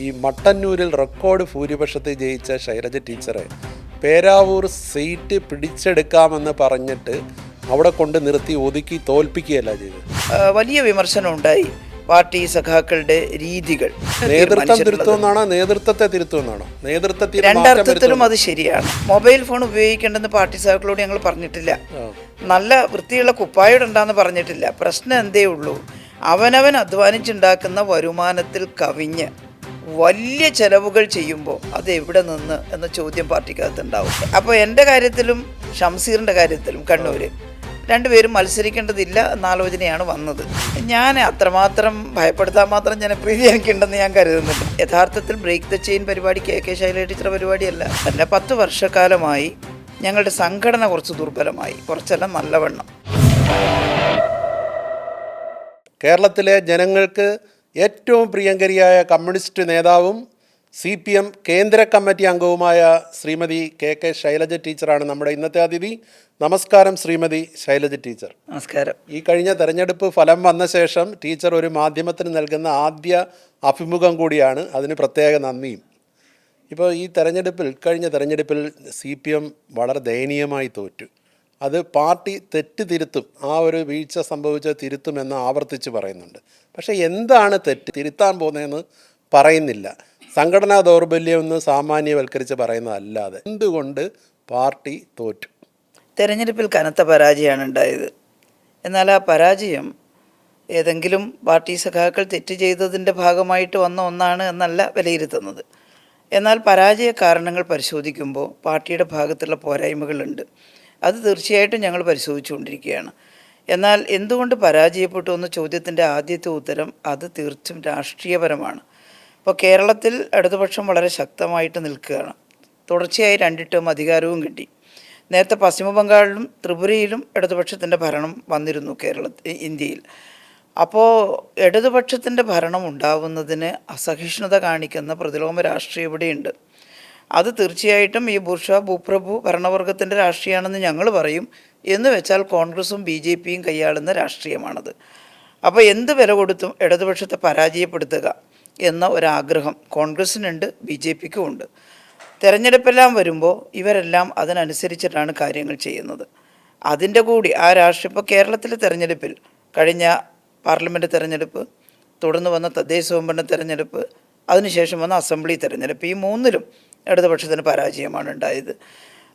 ഈ മട്ടന്നൂരിൽ റെക്കോർഡ് ഭൂരിപക്ഷത്തിൽ ജയിച്ച ശൈലജ ടീച്ചറെ പേരാവൂർ സീറ്റ് പിടിച്ചെടുക്കാമെന്ന് പറഞ്ഞിട്ട് അവിടെ കൊണ്ട് നിർത്തി ഒതുക്കി തോൽപ്പിക്കുകയല്ല ചെയ്തത്. വലിയ വിമർശനം ഉണ്ടായി പാർട്ടി സഖാക്കളുടെ രീതികൾ. നേതൃത്വം തിരുത്തുമെന്നാണോ നേതൃത്വത്തെ തിരുത്തുമെന്നാണോ? നേതൃത്വത്തിൽ രണ്ടർത്ഥത്തിലും അത് ശരിയാണ്. മൊബൈൽ ഫോൺ ഉപയോഗിക്കേണ്ടെന്ന് പാർട്ടി സഖാക്കളോട് ഞങ്ങൾ പറഞ്ഞിട്ടില്ല. നല്ല വൃത്തിയുള്ള കുപ്പായോടുണ്ടാന്ന് പറഞ്ഞിട്ടില്ല. പ്രശ്നം എന്തേ ഉള്ളൂ, അവനവൻ അധ്വാനിച്ചുണ്ടാക്കുന്ന വരുമാനത്തിൽ കവിഞ്ഞ് വലിയ ചെലവുകൾ ചെയ്യുമ്പോൾ അത് എവിടെ നിന്ന് എന്ന ചോദ്യം പാർട്ടിക്കകത്തുണ്ടാവും. അപ്പോൾ എൻ്റെ കാര്യത്തിലും ഷംസീറിൻ്റെ കാര്യത്തിലും കണ്ണൂർ രണ്ടുപേരും മത്സരിക്കേണ്ടതില്ല എന്ന ആലോചനയാണ് വന്നത്. ഞാൻ അത്രമാത്രം ഭയപ്പെടുത്താൻ മാത്രം ജനപ്രീതി എനിക്കുണ്ടെന്ന് ഞാൻ കരുതുന്നുണ്ട്. യഥാർത്ഥത്തിൽ ബ്രേക്ക് ദ ചെയിൻ പരിപാടി കെ ശൈലജ ടീച്ചർ പരിപാടിയല്ല. 10 വർഷക്കാലമായി ഞങ്ങളുടെ സംഘടന കുറച്ച് ദുർബലമായി, കുറച്ചെല്ലാം നല്ലവണ്ണം. കേരളത്തിലെ ജനങ്ങൾക്ക് ഏറ്റവും പ്രിയങ്കരിയായ കമ്മ്യൂണിസ്റ്റ് നേതാവും CPM കേന്ദ്ര കമ്മിറ്റി അംഗവുമായ ശ്രീമതി കെ ശൈലജ ടീച്ചറാണ് നമ്മുടെ ഇന്നത്തെ അതിഥി. നമസ്കാരം ശ്രീമതി ശൈലജ ടീച്ചർ. നമസ്കാരം. ഈ കഴിഞ്ഞ തെരഞ്ഞെടുപ്പ് ഫലം വന്ന ശേഷം ടീച്ചർ ഒരു മാധ്യമത്തിന് നൽകുന്ന ആദ്യ അഭിമുഖം കൂടിയാണ്. അതിന് പ്രത്യേക നന്ദിയും. ഇപ്പോൾ ഈ കഴിഞ്ഞ തെരഞ്ഞെടുപ്പിൽ CPM വളരെ ദയനീയമായി തോറ്റു. അത് പാർട്ടി തെറ്റ് തിരുത്തും, ആ ഒരു വീഴ്ച സംഭവിച്ച തിരുത്തുമെന്ന് ആവർത്തിച്ച് പറയുന്നുണ്ട്. പക്ഷേ എന്താണ് തെറ്റ് തിരുത്താൻ പോകുന്നതെന്ന് പറയുന്നില്ല. സംഘടനാ ദൗർബല്യമെന്ന് സാമാന്യവൽക്കരിച്ച് പറയുന്നതല്ലാതെ എന്തുകൊണ്ട് പാർട്ടി തോറ്റു? തെരഞ്ഞെടുപ്പിൽ കനത്ത പരാജയമാണ് ഉണ്ടായത്. എന്നാൽ ആ പരാജയം ഏതെങ്കിലും പാർട്ടി സഖാക്കൾ തെറ്റ് ചെയ്തതിൻ്റെ ഭാഗമായിട്ട് വന്ന ഒന്നാണ് എന്നല്ല വിലയിരുത്തുന്നത്. എന്നാൽ പരാജയ കാരണങ്ങൾ പരിശോധിക്കുമ്പോൾ പാർട്ടിയുടെ ഭാഗത്തുള്ള പോരായ്മകളുണ്ട്. അത് തീർച്ചയായിട്ടും ഞങ്ങൾ പരിശോധിച്ചുകൊണ്ടിരിക്കുകയാണ്. എന്നാൽ എന്തുകൊണ്ട് പരാജയപ്പെട്ടു എന്ന ചോദ്യത്തിൻ്റെ ആദ്യത്തെ ഉത്തരം അത് തീർച്ചും രാഷ്ട്രീയപരമാണ്. ഇപ്പോൾ കേരളത്തിൽ ഇടതുപക്ഷം വളരെ ശക്തമായിട്ട് നിൽക്കുകയാണ്. തുടർച്ചയായി 2 ടേം അധികാരവും കിട്ടി. നേരത്തെ പശ്ചിമ ബംഗാളിലും ത്രിപുരയിലും ഇടതുപക്ഷത്തിൻ്റെ ഭരണം വന്നിരുന്നു ഇന്ത്യയിൽ. അപ്പോൾ ഇടതുപക്ഷത്തിൻ്റെ ഭരണം ഉണ്ടാവുന്നതിന് അസഹിഷ്ണുത കാണിക്കുന്ന പ്രതിലോമ രാഷ്ട്രീയം ഇവിടെയുണ്ട്. അത് തീർച്ചയായിട്ടും ഈ ഭൂപ്രഭു ഭരണവർഗത്തിൻ്റെ രാഷ്ട്രീയമാണെന്ന് ഞങ്ങൾ പറയും. എന്ന് വെച്ചാൽ കോൺഗ്രസും BJPയും കൈയാളുന്ന രാഷ്ട്രീയമാണത്. അപ്പോൾ എന്ത് വില കൊടുത്തും ഇടതുപക്ഷത്തെ പരാജയപ്പെടുത്തുക എന്ന ഒരാഗ്രഹം കോൺഗ്രസ്സിനുണ്ട്, BJPക്കും ഉണ്ട്. തെരഞ്ഞെടുപ്പെല്ലാം വരുമ്പോൾ ഇവരെല്ലാം അതിനനുസരിച്ചിട്ടാണ് കാര്യങ്ങൾ ചെയ്യുന്നത്. അതിൻ്റെ കൂടി ആ രാഷ്ട്രീയം ഇപ്പോൾ കേരളത്തിലെ തെരഞ്ഞെടുപ്പിൽ കഴിഞ്ഞ പാർലമെൻറ്റ് തെരഞ്ഞെടുപ്പ്, തുടർന്ന് വന്ന തദ്ദേശ സ്വയംഭരണ തെരഞ്ഞെടുപ്പ്, അതിനുശേഷം വന്ന അസംബ്ലി തെരഞ്ഞെടുപ്പ്, ഈ 3ലും ഇടതുപക്ഷത്തിന് പരാജയമാണ് ഉണ്ടായത്.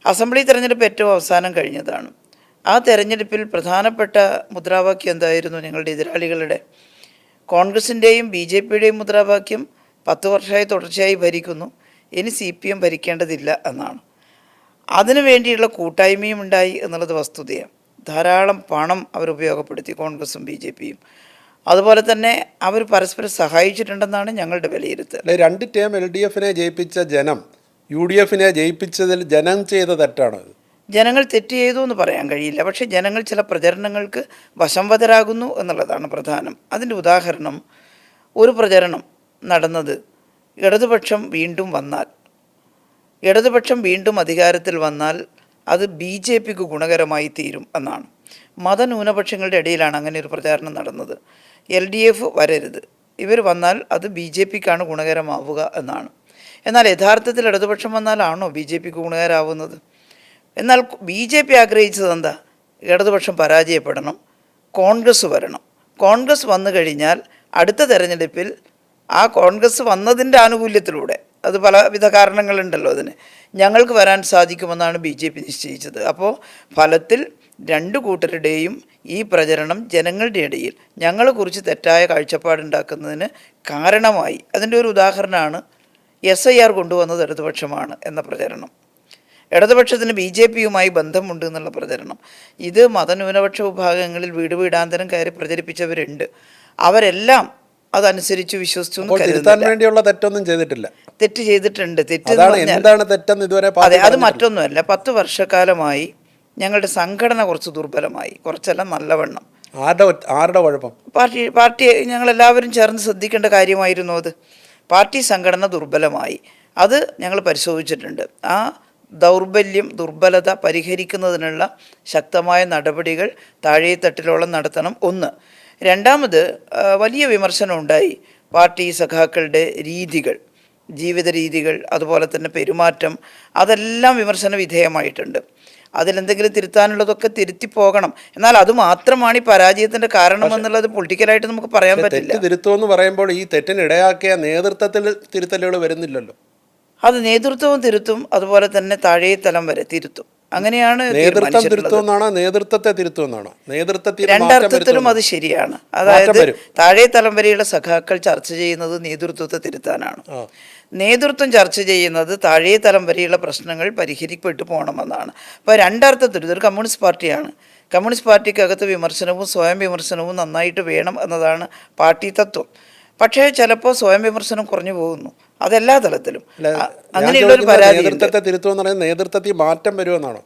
അസംബ്ലി തെരഞ്ഞെടുപ്പ് ഏറ്റവും അവസാനം കഴിഞ്ഞതാണ്. ആ തെരഞ്ഞെടുപ്പിൽ പ്രധാനപ്പെട്ട മുദ്രാവാക്യം എന്തായിരുന്നു? ഞങ്ങളുടെ എതിരാളികളുടെ കോൺഗ്രസിൻ്റെയും BJPയുടെയും മുദ്രാവാക്യം 10 വർഷമായി തുടർച്ചയായി ഭരിക്കുന്നു, ഇനി CPM ഭരിക്കേണ്ടതില്ല എന്നാണ്. അതിനു വേണ്ടിയുള്ള കൂട്ടായ്മയും ഉണ്ടായി എന്നുള്ളത് വസ്തുതയാണ്. ധാരാളം പണം അവർ ഉപയോഗപ്പെടുത്തി, കോൺഗ്രസും BJPയും. അതുപോലെ തന്നെ അവർ പരസ്പരം സഹായിച്ചിട്ടുണ്ടെന്നാണ് ഞങ്ങളുടെ വിലയിരുത്തൽ. 2 ടേം LDFനെ ജയിപ്പിച്ച ജനം UDFനെ ജയിപ്പിച്ചതിൽ ജനം ചെയ്ത തെറ്റാണ്. ജനങ്ങൾ തെറ്റ് ചെയ്തു എന്ന് പറയാൻ കഴിയില്ല. പക്ഷേ ജനങ്ങൾ ചില പ്രചരണങ്ങൾക്ക് വശംവദരാകുന്നു എന്നുള്ളതാണ് പ്രധാനം. അതിൻ്റെ ഉദാഹരണം, ഒരു പ്രചരണം നടന്നത് ഇടതുപക്ഷം വീണ്ടും അധികാരത്തിൽ വന്നാൽ അത് BJPക്ക് ഗുണകരമായി തീരും എന്നാണ്. മതന്യൂനപക്ഷങ്ങളുടെ ഇടയിലാണ് അങ്ങനെ ഒരു പ്രചാരണം നടന്നത്. LDF വരരുത്, ഇവർ വന്നാൽ അത് BJPക്കാണ് ഗുണകരമാവുക എന്നാണ്. എന്നാൽ യഥാർത്ഥത്തിൽ ഇടതുപക്ഷം വന്നാലാണോ BJPക്ക് ഗുണകരമാവുന്നത്? എന്നാൽ BJP ആഗ്രഹിച്ചത് എന്താ? ഇടതുപക്ഷം പരാജയപ്പെടണം, കോൺഗ്രസ് വരണം. കോൺഗ്രസ് വന്നു കഴിഞ്ഞാൽ അടുത്ത തെരഞ്ഞെടുപ്പിൽ ആ കോൺഗ്രസ് വന്നതിൻ്റെ ആനുകൂല്യത്തിലൂടെ, അത് പലവിധ കാരണങ്ങളുണ്ടല്ലോ അതിന്, ഞങ്ങൾക്ക് വരാൻ സാധിക്കുമെന്നാണ് BJP നിശ്ചയിച്ചത്. അപ്പോൾ ഫലത്തിൽ 2 കൂട്ടരുടെയും ഈ പ്രചരണം ജനങ്ങളുടെ ഇടയിൽ ഞങ്ങളെക്കുറിച്ച് തെറ്റായ കാഴ്ചപ്പാടുണ്ടാക്കുന്നതിന് കാരണമായി. അതിൻ്റെ ഒരു ഉദാഹരണമാണ് SIR കൊണ്ടുവന്നത് ഇടതുപക്ഷമാണ് എന്ന പ്രചരണം, ഇടതുപക്ഷത്തിന് BJPയുമായി ബന്ധമുണ്ട് എന്നുള്ള പ്രചരണം. ഇത് മതന്യൂനപക്ഷ വിഭാഗങ്ങളിൽ വീടാന്തരം കയറി പ്രചരിപ്പിച്ചവരുണ്ട്. അവരെല്ലാം അതനുസരിച്ച് വിശ്വസിച്ചു. വേണ്ടിയുള്ള തെറ്റൊന്നും ചെയ്തിട്ടില്ല. തെറ്റ് ചെയ്തിട്ടുണ്ട്. അതെ, അത് മറ്റൊന്നുമല്ല. 10 വർഷക്കാലമായി ഞങ്ങളുടെ സംഘടന കുറച്ച് ദുർബലമായി, കുറച്ചെല്ലാം നല്ലവണ്ണം. ആരുടെ കുഴപ്പം? പാർട്ടി ഞങ്ങളെല്ലാവരും ചേർന്ന് ശ്രദ്ധിക്കേണ്ട കാര്യമായിരുന്നു അത്. പാർട്ടി സംഘടന ദുർബലമായി. അത് ഞങ്ങൾ പരിശോധിച്ചിട്ടുണ്ട്. ആ ദുർബലത പരിഹരിക്കുന്നതിനുള്ള ശക്തമായ നടപടികൾ താഴെത്തട്ടിലോളം നടത്തണം. ഒന്ന്. രണ്ടാമത്, വലിയ വിമർശനം ഉണ്ടായി പാർട്ടി സഖാക്കളുടെ രീതികൾ, ജീവിത രീതികൾ, അതുപോലെ തന്നെ പെരുമാറ്റം, അതെല്ലാം വിമർശന വിധേയമായിട്ടുണ്ട്. അതിലെന്തെങ്കിലും തിരുത്താനുള്ളതൊക്കെ തിരുത്തി പോകണം. എന്നാൽ അത് മാത്രമാണ് ഈ പരാജയത്തിൻ്റെ കാരണമെന്നുള്ളത് പൊളിറ്റിക്കലായിട്ട് നമുക്ക് പറയാൻ പറ്റില്ല. തെറ്റ് തിരുത്തുമെന്ന് പറയുമ്പോൾ ഈ തെറ്റിന് ഇടയാക്കിയ നേതൃത്വത്തിൽ തിരുത്തലുകൾ വരുന്നില്ലല്ലോ. അത് നേതൃത്വവും തിരുത്തും, അതുപോലെ തന്നെ താഴെ തലം വരെ തിരുത്തും. അങ്ങനെയാണ് നേതൃത്വം തിരുത്തുമെന്നാണോ നേതൃത്വത്തെ തിരുത്തുമെന്നാണോ? നേതൃത്വത്തിൽ രണ്ടർത്ഥത്തിലും അത് ശരിയാണ്. അതായത് താഴെ തലം വരെയുള്ള സഖാക്കൾ ചർച്ച ചെയ്യുന്നത് നേതൃത്വത്തെ തിരുത്താനാണ്. നേതൃത്വം ചർച്ച ചെയ്യുന്നത് താഴെ തലം വരെയുള്ള പ്രശ്നങ്ങൾ പരിഹരിക്കപ്പെട്ടു പോകണമെന്നാണ്. അപ്പോൾ രണ്ടർത്ഥത്തിൽ ഇതൊരു കമ്മ്യൂണിസ്റ്റ് പാർട്ടിയാണ്. കമ്മ്യൂണിസ്റ്റ് പാർട്ടിക്കകത്ത് വിമർശനവും സ്വയം വിമർശനവും നന്നായിട്ട് വേണം എന്നതാണ് പാർട്ടി തത്വം. പക്ഷേ ചിലപ്പോൾ സ്വയം വിമർശനം കുറഞ്ഞു പോകുന്നു, അതെല്ലാ തലത്തിലും. അങ്ങനെയുള്ള ഒരു പരാതി നേതൃത്വത്തെ തിരുത്തുമെന്ന് പറയുന്നത് നേതൃത്വത്തിൽ മാറ്റം വരുമെന്നാണോ?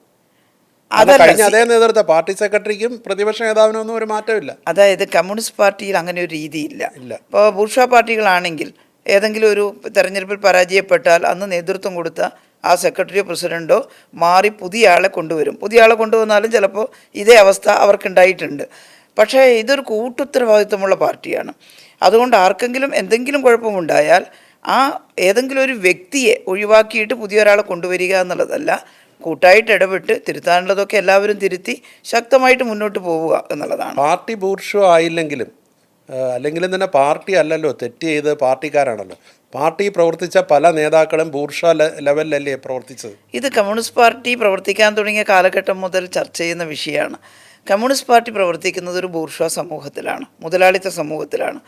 അതല്ല, അതേ നേതൃത്വം പാർട്ടി സെക്രട്ടറിക്കും പ്രതിപക്ഷ നേതാവിനൊന്നും ഒരു മാറ്റമില്ല. അതായത് കമ്മ്യൂണിസ്റ്റ് പാർട്ടിയിൽ അങ്ങനെ ഒരു രീതിയില്ല. ഇപ്പോൾ ബൂർഷ്വാ പാർട്ടികളാണെങ്കിൽ ഏതെങ്കിലും ഒരു തെരഞ്ഞെടുപ്പിൽ പരാജയപ്പെട്ടാൽ അന്ന് നേതൃത്വം കൊടുത്ത ആ സെക്രട്ടറിയോ പ്രസിഡൻറ്റോ മാറി പുതിയ ആളെ കൊണ്ടുവരും. പുതിയ ആളെ കൊണ്ടുവന്നാലും ചിലപ്പോൾ ഇതേ അവസ്ഥ അവർക്കുണ്ടായിട്ടുണ്ട്. പക്ഷേ ഇതൊരു കൂട്ടുത്തരവാദിത്വമുള്ള പാർട്ടിയാണ്. അതുകൊണ്ട് ആർക്കെങ്കിലും എന്തെങ്കിലും കുഴപ്പമുണ്ടായാൽ ആ ഏതെങ്കിലും ഒരു വ്യക്തിയെ ഒഴിവാക്കിയിട്ട് പുതിയൊരാളെ കൊണ്ടുവരിക എന്നുള്ളതല്ല, കൂട്ടായിട്ട് ഇടപെട്ട് തിരുത്താനുള്ളതൊക്കെ എല്ലാവരും തിരുത്തി ശക്തമായിട്ട് മുന്നോട്ട് പോവുക എന്നുള്ളതാണ്. പാർട്ടി ബൂർഷ്വ ആയില്ലെങ്കിലും അല്ലെങ്കിലും തന്നെ പാർട്ടി അല്ലല്ലോ തെറ്റ് ചെയ്ത് പാർട്ടിക്കാരാണല്ലോ. പാർട്ടി പ്രവർത്തിച്ച പല നേതാക്കളും ബൂർഷ്വ ലെവലിലല്ലേ പ്രവർത്തിച്ചത്? ഇത് കമ്മ്യൂണിസ്റ്റ് പാർട്ടി പ്രവർത്തിക്കാൻ തുടങ്ങിയ കാലഘട്ടം മുതൽ ചർച്ച ചെയ്യുന്ന വിഷയമാണ്. കമ്മ്യൂണിസ്റ്റ് പാർട്ടി പ്രവർത്തിക്കുന്നത് ഒരു ബൂർഷ്വ സമൂഹത്തിലാണ്, മുതലാളിത്ത സമൂഹത്തിലാണ്.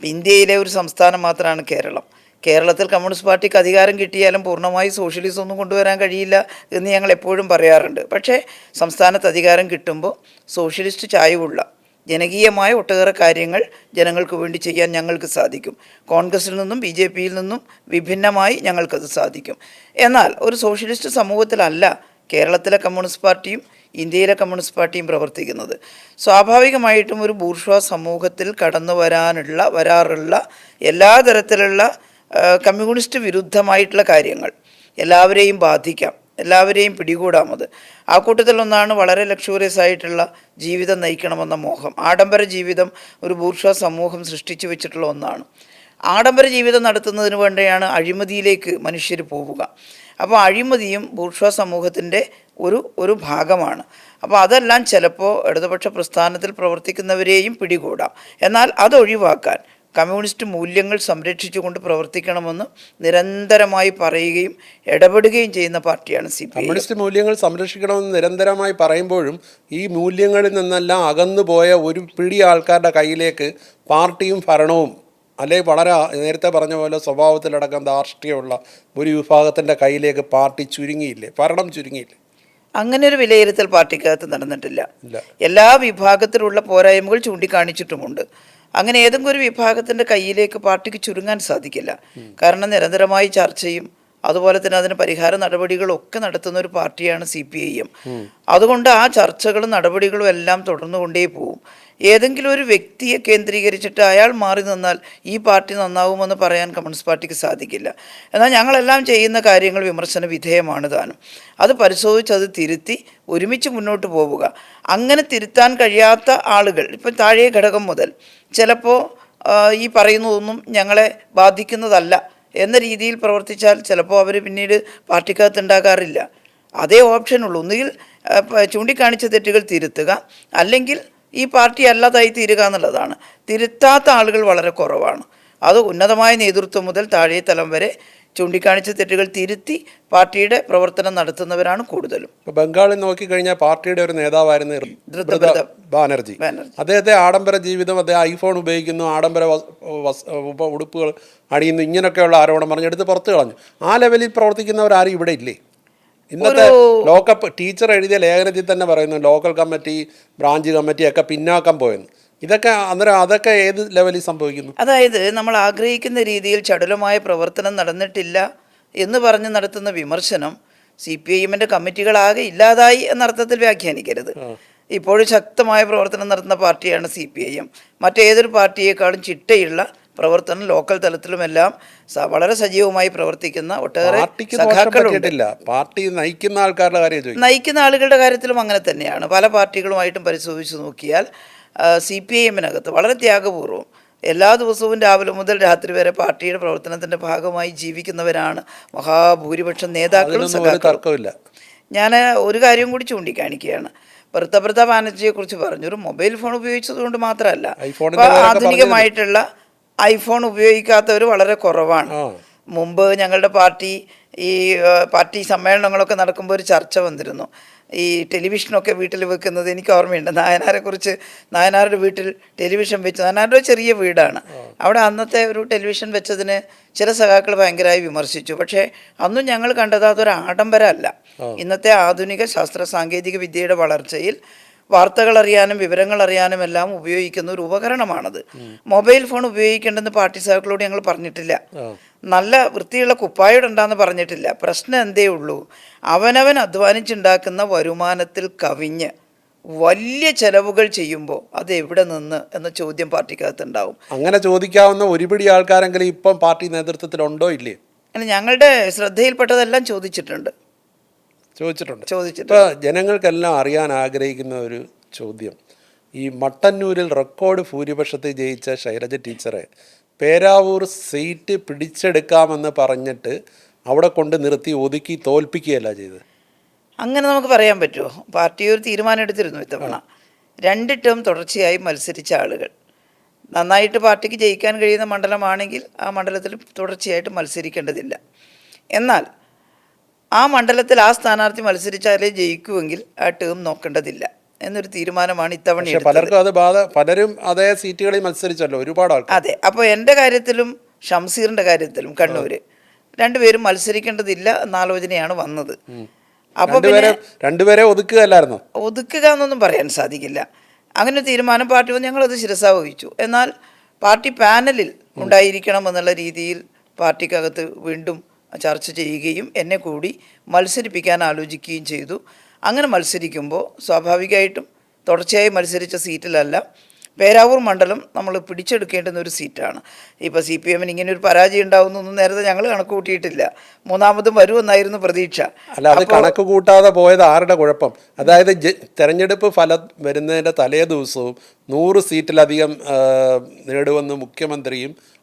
ഇന്ത്യയിലെ ഒരു സംസ്ഥാനം മാത്രമാണ് കേരളം. കേരളത്തിൽ കമ്മ്യൂണിസ്റ്റ് പാർട്ടിക്ക് അധികാരം കിട്ടിയാലും പൂർണ്ണമായി സോഷ്യലിസം ഒന്നും കൊണ്ടുവരാൻ കഴിയില്ല എന്ന് ഞങ്ങൾ എപ്പോഴും പറയാറുണ്ട്. പക്ഷേ സംസ്ഥാനത്ത് അധികാരം കിട്ടുമ്പോൾ സോഷ്യലിസ്റ്റ് ചായവുള്ള ജനകീയമായ ഒട്ടേറെ കാര്യങ്ങൾ ജനങ്ങൾക്ക് വേണ്ടി ചെയ്യാൻ ഞങ്ങൾക്ക് സാധിക്കും. കോൺഗ്രസിൽ നിന്നും BJPയിൽ നിന്നും വിഭിന്നമായി ഞങ്ങൾക്കത് സാധിക്കും. എന്നാൽ ഒരു സോഷ്യലിസ്റ്റ് സമൂഹത്തിലല്ല കേരളത്തിലെ കമ്മ്യൂണിസ്റ്റ് പാർട്ടിയും ഇന്ത്യയിലെ കമ്മ്യൂണിസ്റ്റ് പാർട്ടിയും പ്രവർത്തിക്കുന്നത്. സ്വാഭാവികമായിട്ടും ഒരു ബൂർഷ്വാ സമൂഹത്തിൽ കടന്നു വരാറുള്ള എല്ലാ തരത്തിലുള്ള കമ്മ്യൂണിസ്റ്റ് വിരുദ്ധമായിട്ടുള്ള കാര്യങ്ങൾ എല്ലാവരെയും ബാധിക്കാം, എല്ലാവരെയും പിടികൂടാമത്. ആ കൂട്ടത്തിലൊന്നാണ് വളരെ ലക്ഷൂറിയസ് ആയിട്ടുള്ള ജീവിതം നയിക്കണമെന്ന മോഹം. ആഡംബര ജീവിതം ഒരു ബൂർഷ്വാ സമൂഹം സൃഷ്ടിച്ചു വെച്ചിട്ടുള്ള ഒന്നാണ്. ആഡംബര ജീവിതം നടത്തുന്നതിന് വേണ്ടിയാണ് അഴിമതിയിലേക്ക് മനുഷ്യർ പോവുക. അപ്പോൾ അഴിമതിയും ബൂർഷ്വാ സമൂഹത്തിൻ്റെ ഒരു ഭാഗമാണ്. അപ്പോൾ അതെല്ലാം ചിലപ്പോൾ ഇടതുപക്ഷ പ്രസ്ഥാനത്തിൽ പ്രവർത്തിക്കുന്നവരെയും പിടികൂടാം. എന്നാൽ അതൊഴിവാക്കാൻ കമ്മ്യൂണിസ്റ്റ് മൂല്യങ്ങൾ സംരക്ഷിച്ചുകൊണ്ട് പ്രവർത്തിക്കണമെന്ന് നിരന്തരമായി പറയുകയും ഇടപെടുകയും ചെയ്യുന്ന പാർട്ടിയാണ് CPI. കമ്മ്യൂണിസ്റ്റ് മൂല്യങ്ങൾ സംരക്ഷിക്കണമെന്ന് നിരന്തരമായി പറയുമ്പോഴും ഈ മൂല്യങ്ങളിൽ നിന്നെല്ലാം അകന്നു പോയ ഒരു പിടി ആൾക്കാരുടെ കയ്യിലേക്ക് പാർട്ടിയും ഭരണവും, അല്ലെങ്കിൽ വളരെ നേരത്തെ പറഞ്ഞ പോലെ സ്വഭാവത്തിലടക്കം ധാർഷ്ട്യമുള്ള ഒരു വിഭാഗത്തിൻ്റെ കയ്യിലേക്ക് പാർട്ടി ചുരുങ്ങിയില്ലേ, ഭരണം ചുരുങ്ങിയില്ലേ? അങ്ങനെ ഒരു വിലയിരുത്തൽ പാർട്ടിക്കകത്ത് നടന്നിട്ടില്ല. എല്ലാ വിഭാഗത്തിലുള്ള പോരായ്മകൾ ചൂണ്ടിക്കാണിച്ചിട്ടുമുണ്ട്. അങ്ങനെ ഏതെങ്കിലും ഒരു വിഭാഗത്തിൻ്റെ കയ്യിലേക്ക് പാർട്ടിക്ക് ചുരുങ്ങാൻ സാധിക്കില്ല. കാരണം നിരന്തരമായി ചർച്ചയും അതുപോലെ തന്നെ അതിന് പരിഹാര നടപടികളൊക്കെ നടത്തുന്ന ഒരു പാർട്ടിയാണ് CPIM. അതുകൊണ്ട് ആ ചർച്ചകളും നടപടികളും എല്ലാം തുടർന്നുകൊണ്ടേ പോവും. ഏതെങ്കിലും ഒരു വ്യക്തിയെ കേന്ദ്രീകരിച്ചിട്ട് അയാൾ മാറി നിന്നാൽ ഈ പാർട്ടി നന്നാവുമെന്ന് പറയാൻ കമ്മ്യൂണിസ്റ്റ് പാർട്ടിക്ക് സാധിക്കില്ല. എന്നാൽ ഞങ്ങളെല്ലാം ചെയ്യുന്ന കാര്യങ്ങൾ വിമർശന വിധേയമാണ് താനും. അത് പരിശോധിച്ച് അത് തിരുത്തി ഒരുമിച്ച് മുന്നോട്ട് പോവുക. അങ്ങനെ തിരുത്താൻ കഴിയാത്ത ആളുകൾ ഇപ്പം താഴെ ഘടകം മുതൽ ചിലപ്പോൾ ഈ പറയുന്നതൊന്നും ഞങ്ങളെ ബാധിക്കുന്നതല്ല എന്ന രീതിയിൽ പ്രവർത്തിച്ചാൽ ചിലപ്പോൾ അവർ പിന്നീട് പാർട്ടിക്കകത്ത് ഉണ്ടാകാറില്ല. അതേ ഓപ്ഷനുള്ളൂ. ഒന്നുകിൽ ചൂണ്ടിക്കാണിച്ച തെറ്റുകൾ തിരുത്തുക, അല്ലെങ്കിൽ ഈ പാർട്ടി അല്ലാതായി തീരുക എന്നുള്ളതാണ്. തിരുത്താത്ത ആളുകൾ വളരെ കുറവാണ്. അത് ഉന്നതമായ നേതൃത്വം മുതൽ താഴെ തലം വരെ ചൂണ്ടിക്കാണിച്ച തെറ്റുകൾ തിരുത്തി പാർട്ടിയുടെ പ്രവർത്തനം നടത്തുന്നവരാണ് കൂടുതലും. ബംഗാളിൽ നോക്കിക്കഴിഞ്ഞാൽ പാർട്ടിയുടെ ഒരു നേതാവായിരുന്നു ബാനർജി. അദ്ദേഹത്തെ ആഡംബര ജീവിതം, അദ്ദേഹം ഐഫോൺ ഉപയോഗിക്കുന്നു, ആഡംബര ഉടുപ്പുകൾ അണിയുന്നു, ഇങ്ങനെയൊക്കെയുള്ള ആരോപണം പറഞ്ഞെടുത്ത് പുറത്തു കളഞ്ഞു. ആ ലെവലിൽ പ്രവർത്തിക്കുന്നവരാരും ഇവിടെ ഇല്ലേ? ഇന്നത്തെ ലോക്കപ്പ് ടീച്ചർ എഴുതിയ ലേഖനത്തിൽ തന്നെ പറയുന്നു ലോക്കൽ കമ്മിറ്റി, ബ്രാഞ്ച് കമ്മിറ്റി ഒക്കെ പിന്നാക്കം പോയെന്ന്. ഇതൊക്കെ അന്നേരം അതൊക്കെ ഏത് ലെവലിൽ സംഭവിക്കുന്നു? അതായത് നമ്മൾ ആഗ്രഹിക്കുന്ന രീതിയിൽ ചടുലമായ പ്രവർത്തനം നടന്നിട്ടില്ല എന്ന് പറഞ്ഞ് നടത്തുന്ന വിമർശനം CPIMൻ്റെ കമ്മിറ്റികളാകെ ഇല്ലാതായി എന്നർത്ഥത്തിൽ വ്യാഖ്യാനിക്കരുത്. ഇപ്പോഴും ശക്തമായ പ്രവർത്തനം നടത്തുന്ന പാർട്ടിയാണ് CPIM. മറ്റേതൊരു പാർട്ടിയേക്കാളും ചിട്ടയുള്ള പ്രവർത്തനം ലോക്കൽ തലത്തിലുമെല്ലാം വളരെ സജീവമായി പ്രവർത്തിക്കുന്ന ഒട്ടേറെ സഖാക്കളുണ്ട്. പാർട്ടി നയിക്കുന്ന ആൾക്കാരുടെ കാര്യം, നയിക്കുന്ന ആളുകളുടെ കാര്യത്തിലും അങ്ങനെ തന്നെയാണ്. പല പാർട്ടികളുമായിട്ടും പരിശോധിച്ച് നോക്കിയാൽ CPIMനകത്ത് വളരെ ത്യാഗപൂർവ്വം എല്ലാ ദിവസവും രാവിലെ മുതൽ രാത്രി വരെ പാർട്ടിയുടെ പ്രവർത്തനത്തിൻ്റെ ഭാഗമായി ജീവിക്കുന്നവരാണ് മഹാഭൂരിപക്ഷം നേതാക്കളും അതിനൊന്നും ഒരു സഖാക്കളും. തർക്കമില്ല. ഞാൻ ഒരു കാര്യം കൂടി ചൂണ്ടിക്കാണിക്കുകയാണ്. പ്രതാപ ബാനർജിയെക്കുറിച്ച് പറഞ്ഞു, ഒരു മൊബൈൽ ഫോൺ ഉപയോഗിച്ചത് കൊണ്ട് മാത്രമല്ല, ഐഫോണിന്റെ ഇപ്പോൾ പേരൊക്കെ ആധുനികമായിട്ടുള്ള ഐഫോൺ ഉപയോഗിക്കാത്തവർ വളരെ കുറവാണ്. മുമ്പ് ഞങ്ങളുടെ പാർട്ടി സമ്മേളനങ്ങളൊക്കെ നടക്കുമ്പോൾ ഒരു ചർച്ച വന്നിരുന്നു. ഈ ടെലിവിഷനൊക്കെ വീട്ടിൽ വെക്കുന്നത് എനിക്ക് ഓർമ്മയുണ്ട്. നായനാരുടെ വീട്ടിൽ ടെലിവിഷൻ വെച്ച്, നായനാരുടെ ചെറിയ വീടാണ്, അവിടെ അന്നത്തെ ഒരു ടെലിവിഷൻ വെച്ചതിന് ചില സഖാക്കൾ ഭയങ്കരമായി വിമർശിച്ചു. പക്ഷേ അന്നും ഞങ്ങൾ കണ്ടത് അതൊരു ആഡംബരമല്ല. ഇന്നത്തെ ആധുനിക ശാസ്ത്ര സാങ്കേതിക വിദ്യയുടെ വളർച്ചയിൽ വാർത്തകൾ അറിയാനും വിവരങ്ങൾ അറിയാനും എല്ലാം ഉപയോഗിക്കുന്ന ഒരു ഉപകരണമാണത്. മൊബൈൽ ഫോൺ ഉപയോഗിക്കേണ്ടെന്ന് പാർട്ടി സഖാക്കളോട് ഞങ്ങൾ പറഞ്ഞിട്ടില്ല. നല്ല വൃത്തിയുള്ള കുപ്പായിടണ്ടെന്ന് പറഞ്ഞിട്ടില്ല. പ്രശ്നം എന്തേ ഉള്ളൂ, അവനവൻ അധ്വാനിച്ചുണ്ടാക്കുന്ന വരുമാനത്തിൽ കവിഞ്ഞ് വലിയ ചെലവുകൾ ചെയ്യുമ്പോൾ അത് എവിടെ നിന്ന് എന്ന ചോദ്യം പാർട്ടിക്കകത്തുണ്ടാവും. അങ്ങനെ ചോദിക്കാവുന്ന ഒരുപിടി ആൾക്കാരെങ്കിലും ഇപ്പം പാർട്ടി നേതൃത്വത്തിലുണ്ടോ ഇല്ലേ? ഞങ്ങളുടെ ശ്രദ്ധയിൽപ്പെട്ടതെല്ലാം ചോദിച്ചിട്ടുണ്ട്. ഇപ്പോൾ ജനങ്ങൾക്കെല്ലാം അറിയാൻ ആഗ്രഹിക്കുന്ന ഒരു ചോദ്യം, ഈ മട്ടന്നൂരിൽ റെക്കോർഡ് ഭൂരിപക്ഷത്തിൽ ജയിച്ച ശൈലജ ടീച്ചറെ പേരാവൂർ സീറ്റ് പിടിച്ചെടുക്കാമെന്ന് പറഞ്ഞിട്ട് അവിടെ കൊണ്ട് നിർത്തി ഒതുക്കി തോൽപ്പിക്കുകയല്ല ചെയ്തത്. അങ്ങനെ നമുക്ക് പറയാൻ പറ്റുമോ? പാർട്ടി ഒരു തീരുമാനം എടുത്തിരുന്നു ഇത്തവണ. 2 ടേം തുടർച്ചയായി മത്സരിച്ച ആളുകൾ, നന്നായിട്ട് പാർട്ടിക്ക് ജയിക്കാൻ കഴിയുന്ന മണ്ഡലമാണെങ്കിൽ ആ മണ്ഡലത്തിൽ തുടർച്ചയായിട്ട് മത്സരിക്കേണ്ടതില്ല. എന്നാൽ ആ മണ്ഡലത്തിൽ ആ സ്ഥാനാർത്ഥി മത്സരിച്ചാലേ ജയിക്കുമെങ്കിൽ ആ ടേം നോക്കേണ്ടതില്ല എന്നൊരു തീരുമാനമാണ് ഇത്തവണ. പലരും അതേ സീറ്റുകളിൽ മത്സരിച്ചല്ലോ, ഒരുപാട് ആൾക്കാർ. അതെ. അപ്പോൾ എൻ്റെ കാര്യത്തിലും ഷംസീറിൻ്റെ കാര്യത്തിലും കണ്ണൂർ രണ്ടുപേരും മത്സരിക്കേണ്ടതില്ല എന്ന ആലോചനയാണ് വന്നത്. അപ്പോൾ രണ്ടുപേരെ ഒതുക്കുകയല്ലായിരുന്നോ? ഒതുക്കുക എന്നൊന്നും പറയാൻ സാധിക്കില്ല. അങ്ങനെ ഒരു തീരുമാനം പാർട്ടി വന്ന് ഞങ്ങളത് ശിരസാ വഹിച്ചു. എന്നാൽ പാർട്ടി പാനലിൽ ഉണ്ടായിരിക്കണം എന്നുള്ള രീതിയിൽ പാർട്ടിക്കകത്ത് വീണ്ടും ചർച്ച ചെയ്യുകയും എന്നെ കൂടി മത്സരിപ്പിക്കാൻ ആലോചിക്കുകയും ചെയ്തു. അങ്ങനെ മത്സരിക്കുമ്പോൾ സ്വാഭാവികമായിട്ടും തുടർച്ചയായി മത്സരിച്ച സീറ്റിലല്ല, പേരാവൂർ മണ്ഡലം നമ്മൾ പിടിച്ചെടുക്കേണ്ടുന്ന ഒരു സീറ്റാണ്. ഇപ്പോൾ CPM ഇങ്ങനെ ഒരു പരാജയം ഉണ്ടാവുന്നൊന്നും നേരത്തെ ഞങ്ങൾ കണക്ക് കൂട്ടിയിട്ടില്ല. മൂന്നാമതും വരുമെന്നായിരുന്നു പ്രതീക്ഷ. അല്ല, അത് കണക്ക് കൂട്ടാതെ പോയത് ആരുടെ കുഴപ്പം? അതായത് തെരഞ്ഞെടുപ്പ് ഫലം വരുന്നതിൻ്റെ തലേ ദിവസവും 100 സീറ്റിലധികം നേടുമെന്ന്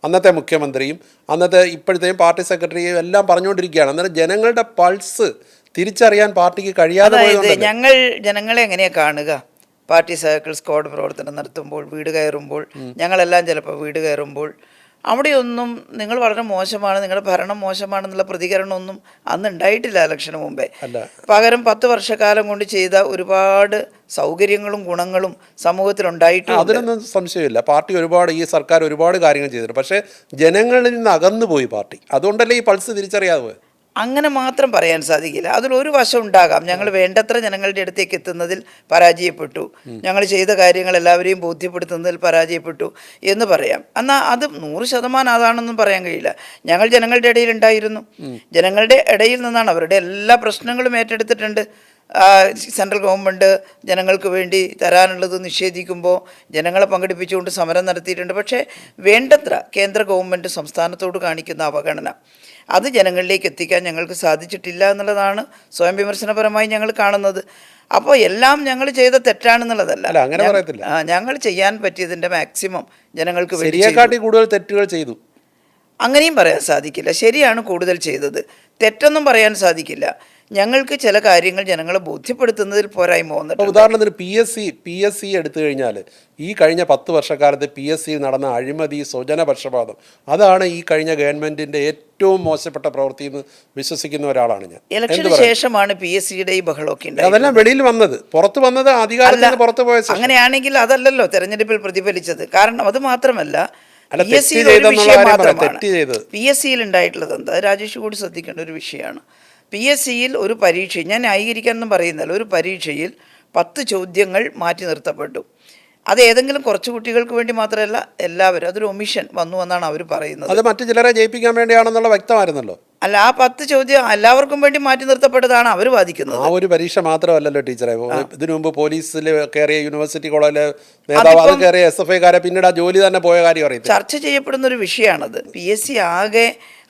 അന്നത്തെ മുഖ്യമന്ത്രിയും ഇപ്പോഴത്തെയും പാർട്ടി സെക്രട്ടറിയും എല്ലാം പറഞ്ഞുകൊണ്ടിരിക്കുകയാണ്. അന്നേരം ജനങ്ങളുടെ പൾസ് തിരിച്ചറിയാൻ പാർട്ടിക്ക് കഴിയാതെ പോയത്. ഞങ്ങൾ ജനങ്ങളെ എങ്ങനെയാണ് കാണുക? പാർട്ടി സൈക്കിൾ സ്ക്വാഡ് പ്രവർത്തനം നടത്തുമ്പോൾ, വീട് കയറുമ്പോൾ, ഞങ്ങളെല്ലാം ചിലപ്പോൾ വീട് കയറുമ്പോൾ അവിടെയൊന്നും നിങ്ങൾ വളരെ മോശമാണ്, നിങ്ങളുടെ ഭരണം മോശമാണെന്നുള്ള പ്രതികരണമൊന്നും അന്ന് ഉണ്ടായിട്ടില്ല ഇലക്ഷന് മുമ്പേ. പകരം 10 വർഷക്കാലം കൊണ്ട് ചെയ്ത ഒരുപാട് സൗകര്യങ്ങളും ഗുണങ്ങളും സമൂഹത്തിലുണ്ടായിട്ടുണ്ട്. അതിനൊന്നും സംശയമില്ല. ഈ സർക്കാർ ഒരുപാട് കാര്യങ്ങൾ ചെയ്തിട്ടുണ്ട്. പക്ഷേ ജനങ്ങളിൽ നിന്ന് അകന്നു പോയി പാർട്ടി. അതുകൊണ്ടല്ലേ ഈ പൾസ് തിരിച്ചറിയാതെ പോയത്. അങ്ങനെ മാത്രം പറയാൻ സാധിക്കില്ല. അതിലൊരു വശം ഉണ്ടാകാം, ഞങ്ങൾ വേണ്ടത്ര ജനങ്ങളുടെ അടുത്തേക്ക് എത്തുന്നതിൽ പരാജയപ്പെട്ടു, ഞങ്ങൾ ചെയ്ത കാര്യങ്ങൾ എല്ലാവരെയും ബോധ്യപ്പെടുത്തുന്നതിൽ പരാജയപ്പെട്ടു എന്ന് പറയാം. എന്നാൽ അത് 100% അതാണെന്നും പറയാൻ കഴിയില്ല. ഞങ്ങൾ ജനങ്ങളുടെ ഇടയിൽ ഉണ്ടായിരുന്നു. ജനങ്ങളുടെ ഇടയിൽ നിന്നാണ് അവരുടെ എല്ലാ പ്രശ്നങ്ങളും ഏറ്റെടുത്തിട്ടുണ്ട്. സെൻട്രൽ ഗവൺമെൻറ് ജനങ്ങൾക്ക് വേണ്ടി തരാനുള്ളത് നിഷേധിക്കുമ്പോൾ ജനങ്ങളെ പങ്കെടുപ്പിച്ചുകൊണ്ട് സമരം നടത്തിയിട്ടുണ്ട്. പക്ഷേ വേണ്ടത്ര കേന്ദ്ര ഗവൺമെൻറ് സംസ്ഥാനത്തോട് കാണിക്കുന്ന അവഗണന അത് ജനങ്ങളിലേക്ക് എത്തിക്കാൻ ഞങ്ങൾക്ക് സാധിച്ചിട്ടില്ല എന്നുള്ളതാണ് സ്വയം വിമർശനപരമായി ഞങ്ങൾ കാണുന്നത്. അപ്പോൾ എല്ലാം ഞങ്ങൾ ചെയ്ത തെറ്റാണെന്നുള്ളതല്ല, ഞങ്ങൾ ചെയ്യാൻ പറ്റിയതിൻ്റെ മാക്സിമം ജനങ്ങൾക്ക് വേണ്ടി കൂടുതൽ തെറ്റുകൾ ചെയ്തു അങ്ങനെയും പറയാൻ സാധിക്കില്ല. ശരിയാണ് കൂടുതൽ ചെയ്തത്, തെറ്റൊന്നും പറയാൻ സാധിക്കില്ല. ഞങ്ങൾക്ക് ചില കാര്യങ്ങൾ ജനങ്ങളെ ബോധ്യപ്പെടുത്തുന്നതിൽ പോരായ്മ വന്നിട്ടുണ്ട്. ഉദാഹരണത്തിന് PSC എടുത്തു കഴിഞ്ഞാൽ ഈ കഴിഞ്ഞ 10 വർഷക്കാലത്ത് PSC നടന്ന അഴിമതി, സ്വജനപക്ഷപാതം, അതാണ് ഈ കഴിഞ്ഞ ഗവൺമെന്റിന്റെ ഏറ്റവും മോശപ്പെട്ട പ്രവൃത്തി എന്ന് വിശ്വസിക്കുന്ന ഒരാളാണ് ഞാൻ. ഇലക്ഷന് ശേഷമാണ് PSCയുടെ ഈ ബഹളമൊക്കെ ഉണ്ടായത്. അതെല്ലാം വെളിയിൽ പുറത്തു വന്നത് അധികാരത്തിൽ പുറത്തു പോയ. അങ്ങനെയാണെങ്കിൽ അതല്ലല്ലോ തെരഞ്ഞെടുപ്പിൽ പ്രതിഫലിച്ചത്. കാരണം അത് മാത്രമല്ല, PSCയിൽ ഉണ്ടായിട്ടുള്ളത് എന്താ, രാജേഷ് കൂടി ശ്രദ്ധിക്കേണ്ട ഒരു വിഷയമാണ്. PSCയിൽ ഒരു പരീക്ഷ, ഞാൻ ന്യായീകരിക്കാനൊന്നും പറയുന്നില്ല, ഒരു പരീക്ഷയിൽ 10 ചോദ്യങ്ങൾ മാറ്റി നിർത്തപ്പെട്ടു. അത് ഏതെങ്കിലും കുറച്ച് കുട്ടികൾക്ക് വേണ്ടി മാത്രമല്ല, എല്ലാവരും, അതൊരു ഒമിഷൻ വന്നു എന്നാണ് അവർ പറയുന്നത്. അത് മറ്റു ചിലരെ ജയിപ്പിക്കാൻ വേണ്ടിയാണെന്നുള്ള വ്യക്തമായിരുന്നല്ലോ. അല്ല, ആ 10 ചോദ്യം എല്ലാവർക്കും വേണ്ടി മാറ്റി നിർത്തപ്പെട്ടതാണ് അവർ വാദിക്കുന്നത്. ആ ഒരു പരീക്ഷ മാത്രമല്ലല്ലോ ടീച്ചറെ, ഇതിനു മുമ്പ് പോലീസിൽ കയറിയ യൂണിവേഴ്സിറ്റി കോളേജിലെ നേതാവ്, അത് കയറിയ SFIക്കാരെ പിന്നീട് ആ ജോലി തന്നെ പോയ കാര്യം അറിയാം. ചർച്ച ചെയ്യപ്പെടുന്ന ഒരു വിഷയമാണത്. PSC ആകെ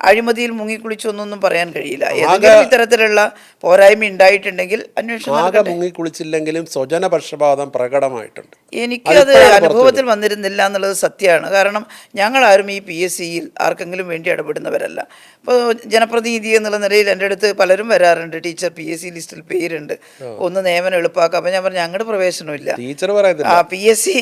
അഴിമതിയിൽ മുങ്ങിക്കുളിച്ചൊന്നും പറയാൻ കഴിയില്ല. ഏതെങ്കിലും ഇത്തരത്തിലുള്ള പോരായ്മ ഉണ്ടായിട്ടുണ്ടെങ്കിൽ അന്വേഷണം ആകെ നടക്കട്ടെ. മുങ്ങിക്കുളിച്ചില്ലെങ്കിലും സ്വജനപക്ഷപാതം പ്രകടമായിട്ടുണ്ട്. എനിക്കത് അനുഭവത്തിൽ വന്നിരുന്നില്ല എന്നുള്ളത് സത്യമാണ്. കാരണം ഞങ്ങളാരും ഈ PSCയിൽ ആർക്കെങ്കിലും വേണ്ടി ഇടപെടുന്നവരല്ല. ഇപ്പോൾ ജനപ്രതിനിധി എന്നുള്ള നിലയിൽ എൻ്റെ അടുത്ത് പലരും വരാറുണ്ട്, ടീച്ചർ PSC ലിസ്റ്റിൽ പേരുണ്ട്, ഒന്ന് നിയമനം എളുപ്പമാക്കുക. അപ്പം ഞാൻ പറഞ്ഞു ഞങ്ങളുടെ പ്രവേശനമില്ല. ടീച്ചർ പറയുന്നില്ല PSC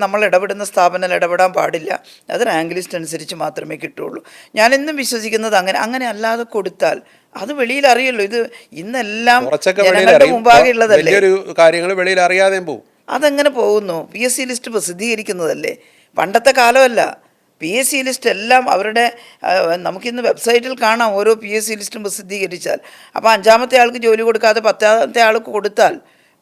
നമ്മൾ ഇടപെടുന്ന സ്ഥാപനം ഇടപെടാൻ പാടില്ല, അത് റാങ്ക് ലിസ്റ്റ് അനുസരിച്ച് മാത്രമേ കിട്ടുള്ളൂ. ഞാനെന്നും വിശ്വസിക്കുന്നത് അങ്ങനെ അല്ലാതെ കൊടുത്താൽ അത് വെളിയിൽ അറിയല്ലോ. ഇത് ഇന്നെല്ലാം ജനങ്ങളുടെ മുമ്പാകെ ഉള്ളതല്ലേ, കാര്യങ്ങൾ വെളിയിൽ അറിയാതെയും പോകും. അതെങ്ങനെ പോകുന്നു? PSC ലിസ്റ്റ് പ്രസിദ്ധീകരിക്കുന്നതല്ലേ, പണ്ടത്തെ കാലമല്ല. PSC ലിസ്റ്റ് എല്ലാം അവരുടെ നമുക്കിന്ന് വെബ്സൈറ്റിൽ കാണാം, ഓരോ PSC ലിസ്റ്റും പ്രസിദ്ധീകരിച്ചാൽ. അപ്പോൾ 5-ാമത്തെ ആൾക്ക് ജോലി കൊടുക്കാതെ 10-ാമത്തെ ആൾക്ക് കൊടുത്താൽ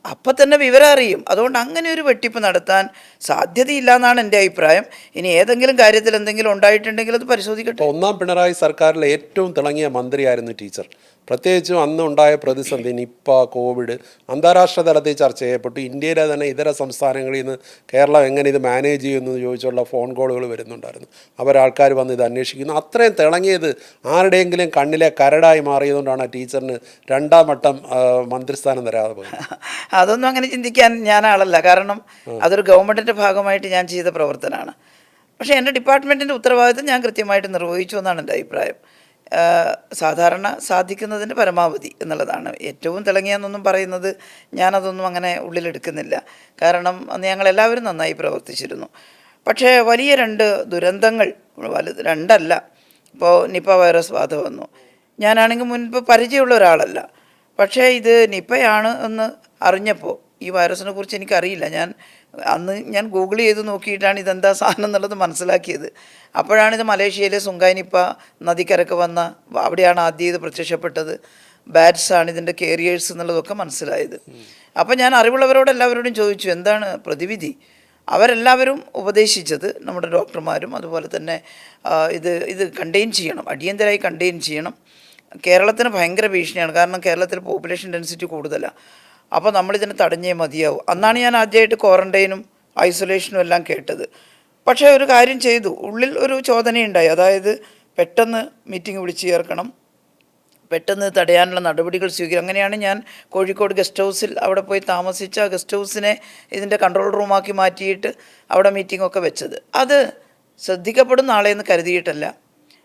അപ്പം തന്നെ വിവരം അറിയും. അതുകൊണ്ട് അങ്ങനെ ഒരു വെട്ടിപ്പ് നടത്താൻ സാധ്യതയില്ല എന്നാണ് എൻ്റെ അഭിപ്രായം. ഇനി ഏതെങ്കിലും കാര്യത്തിൽ എന്തെങ്കിലും ഉണ്ടായിട്ടുണ്ടെങ്കിൽ അത് പരിശോധിക്കട്ടെ. ഒന്നാം പിണറായി സർക്കാരിലെ ഏറ്റവും തിളങ്ങിയ മന്ത്രിയായിരുന്നു ടീച്ചർ. പ്രത്യേകിച്ചും അന്ന് ഉണ്ടായ പ്രതിസന്ധി, നിപ്പ, കോവിഡ് അന്താരാഷ്ട്ര തലത്തിൽ ചർച്ച ചെയ്യപ്പെട്ടു. ഇന്ത്യയിലെ തന്നെ ഇതര സംസ്ഥാനങ്ങളിൽ നിന്ന് കേരളം എങ്ങനെ ഇത് മാനേജ് ചെയ്യുമെന്ന് ചോദിച്ചുള്ള ഫോൺ കോളുകൾ വരുന്നുണ്ടായിരുന്നു. അവരാൾക്കാർ വന്ന് ഇത് അന്വേഷിക്കുന്നു. അത്രയും തിളങ്ങിയത് ആരുടെയെങ്കിലും കണ്ണിലെ കരടായി മാറിയതുകൊണ്ടാണ് ടീച്ചറിന് 2ാം വട്ടം മന്ത്രിസ്ഥാനം തരാതെ പോയത്. അതൊന്നും അങ്ങനെ ചിന്തിക്കാൻ ഞാനാളല്ല. കാരണം അതൊരു ഗവൺമെൻറ്റിൻ്റെ ഭാഗമായിട്ട് ഞാൻ ചെയ്ത പ്രവർത്തനമാണ്. പക്ഷേ എൻ്റെ ഡിപ്പാർട്ട്മെൻറ്റിൻ്റെ ഉത്തരവാദിത്വം ഞാൻ കൃത്യമായിട്ട് നിർവഹിച്ചു എന്നാണ് എൻ്റെ അഭിപ്രായം. സാധാരണ സാധിക്കുന്നതിൻ്റെ പരമാവധി എന്നുള്ളതാണ്. ഏറ്റവും തിളങ്ങിയെന്നൊന്നും പറയുന്നത് ഞാനതൊന്നും അങ്ങനെ ഉള്ളിലെടുക്കുന്നില്ല. കാരണം അന്ന് ഞങ്ങളെല്ലാവരും നന്നായി പ്രവർത്തിച്ചിരുന്നു. പക്ഷേ വലിയ 2 ദുരന്തങ്ങൾ, രണ്ടല്ല, ഇപ്പോൾ നിപ്പ വൈറസ് ബാധ വന്നു. ഞാനാണെങ്കിൽ മുൻപ് പരിചയമുള്ള ഒരാളല്ല, പക്ഷേ ഇത് നിപ്പയാണ് എന്ന് അറിഞ്ഞപ്പോൾ, ഈ വൈറസിനെ കുറിച്ച് എനിക്കറിയില്ല, അന്ന് ഞാൻ ഗൂഗിൾ ചെയ്ത് നോക്കിയിട്ടാണ് ഇതെന്താ സാധനം എന്നുള്ളത് മനസ്സിലാക്കിയത്. അപ്പോഴാണിത് മലേഷ്യയിലെ സുങ്കായ് നിപ്പ നദിക്കരക്ക് വന്ന, അവിടെയാണ് ആദ്യം ഇത് പ്രത്യക്ഷപ്പെട്ടത്. ബാറ്റ്സാണ് ഇതിൻ്റെ കേരിയേഴ്സ് എന്നുള്ളതൊക്കെ മനസ്സിലായത്. അപ്പോൾ ഞാൻ അറിവുള്ളവരോട് എല്ലാവരോടും ചോദിച്ചു എന്താണ് പ്രതിവിധി. അവരെല്ലാവരും ഉപദേശിച്ചത്, നമ്മുടെ ഡോക്ടർമാരും അതുപോലെ തന്നെ ഇത് കണ്ടെയ്ൻ ചെയ്യണം, അടിയന്തരമായി കണ്ടെയ്ൻ ചെയ്യണം. കേരളത്തിന് ഭയങ്കര ഭീഷണിയാണ്, കാരണം കേരളത്തിൽ പോപ്പുലേഷൻ ഡെൻസിറ്റി കൂടുതലാണ്. അപ്പോൾ നമ്മളിതിനെ തടഞ്ഞേ മതിയാവും. അന്നാണ് ഞാൻ ആദ്യമായിട്ട് ക്വാറൻറ്റൈനും ഐസൊലേഷനും എല്ലാം കേട്ടത്. പക്ഷേ ഒരു കാര്യം ചെയ്തു, ഉള്ളിൽ ഒരു ചോദനയുണ്ടായി. അതായത് പെട്ടെന്ന് മീറ്റിംഗ് വിളിച്ചു ചേർക്കണം, പെട്ടെന്ന് തടയാനുള്ള നടപടികൾ സ്വീകരിക്കും. അങ്ങനെയാണ് ഞാൻ കോഴിക്കോട് ഗസ്റ്റ് ഹൗസിൽ അവിടെ പോയി താമസിച്ച ഗസ്റ്റ് ഹൗസിനെ ഇതിൻ്റെ കൺട്രോൾ റൂമാക്കി മാറ്റിയിട്ട് അവിടെ മീറ്റിങ്ങൊക്കെ വെച്ചത്. അത് ശ്രദ്ധിക്കപ്പെടും നാളെയെന്ന് കരുതിയിട്ടല്ല,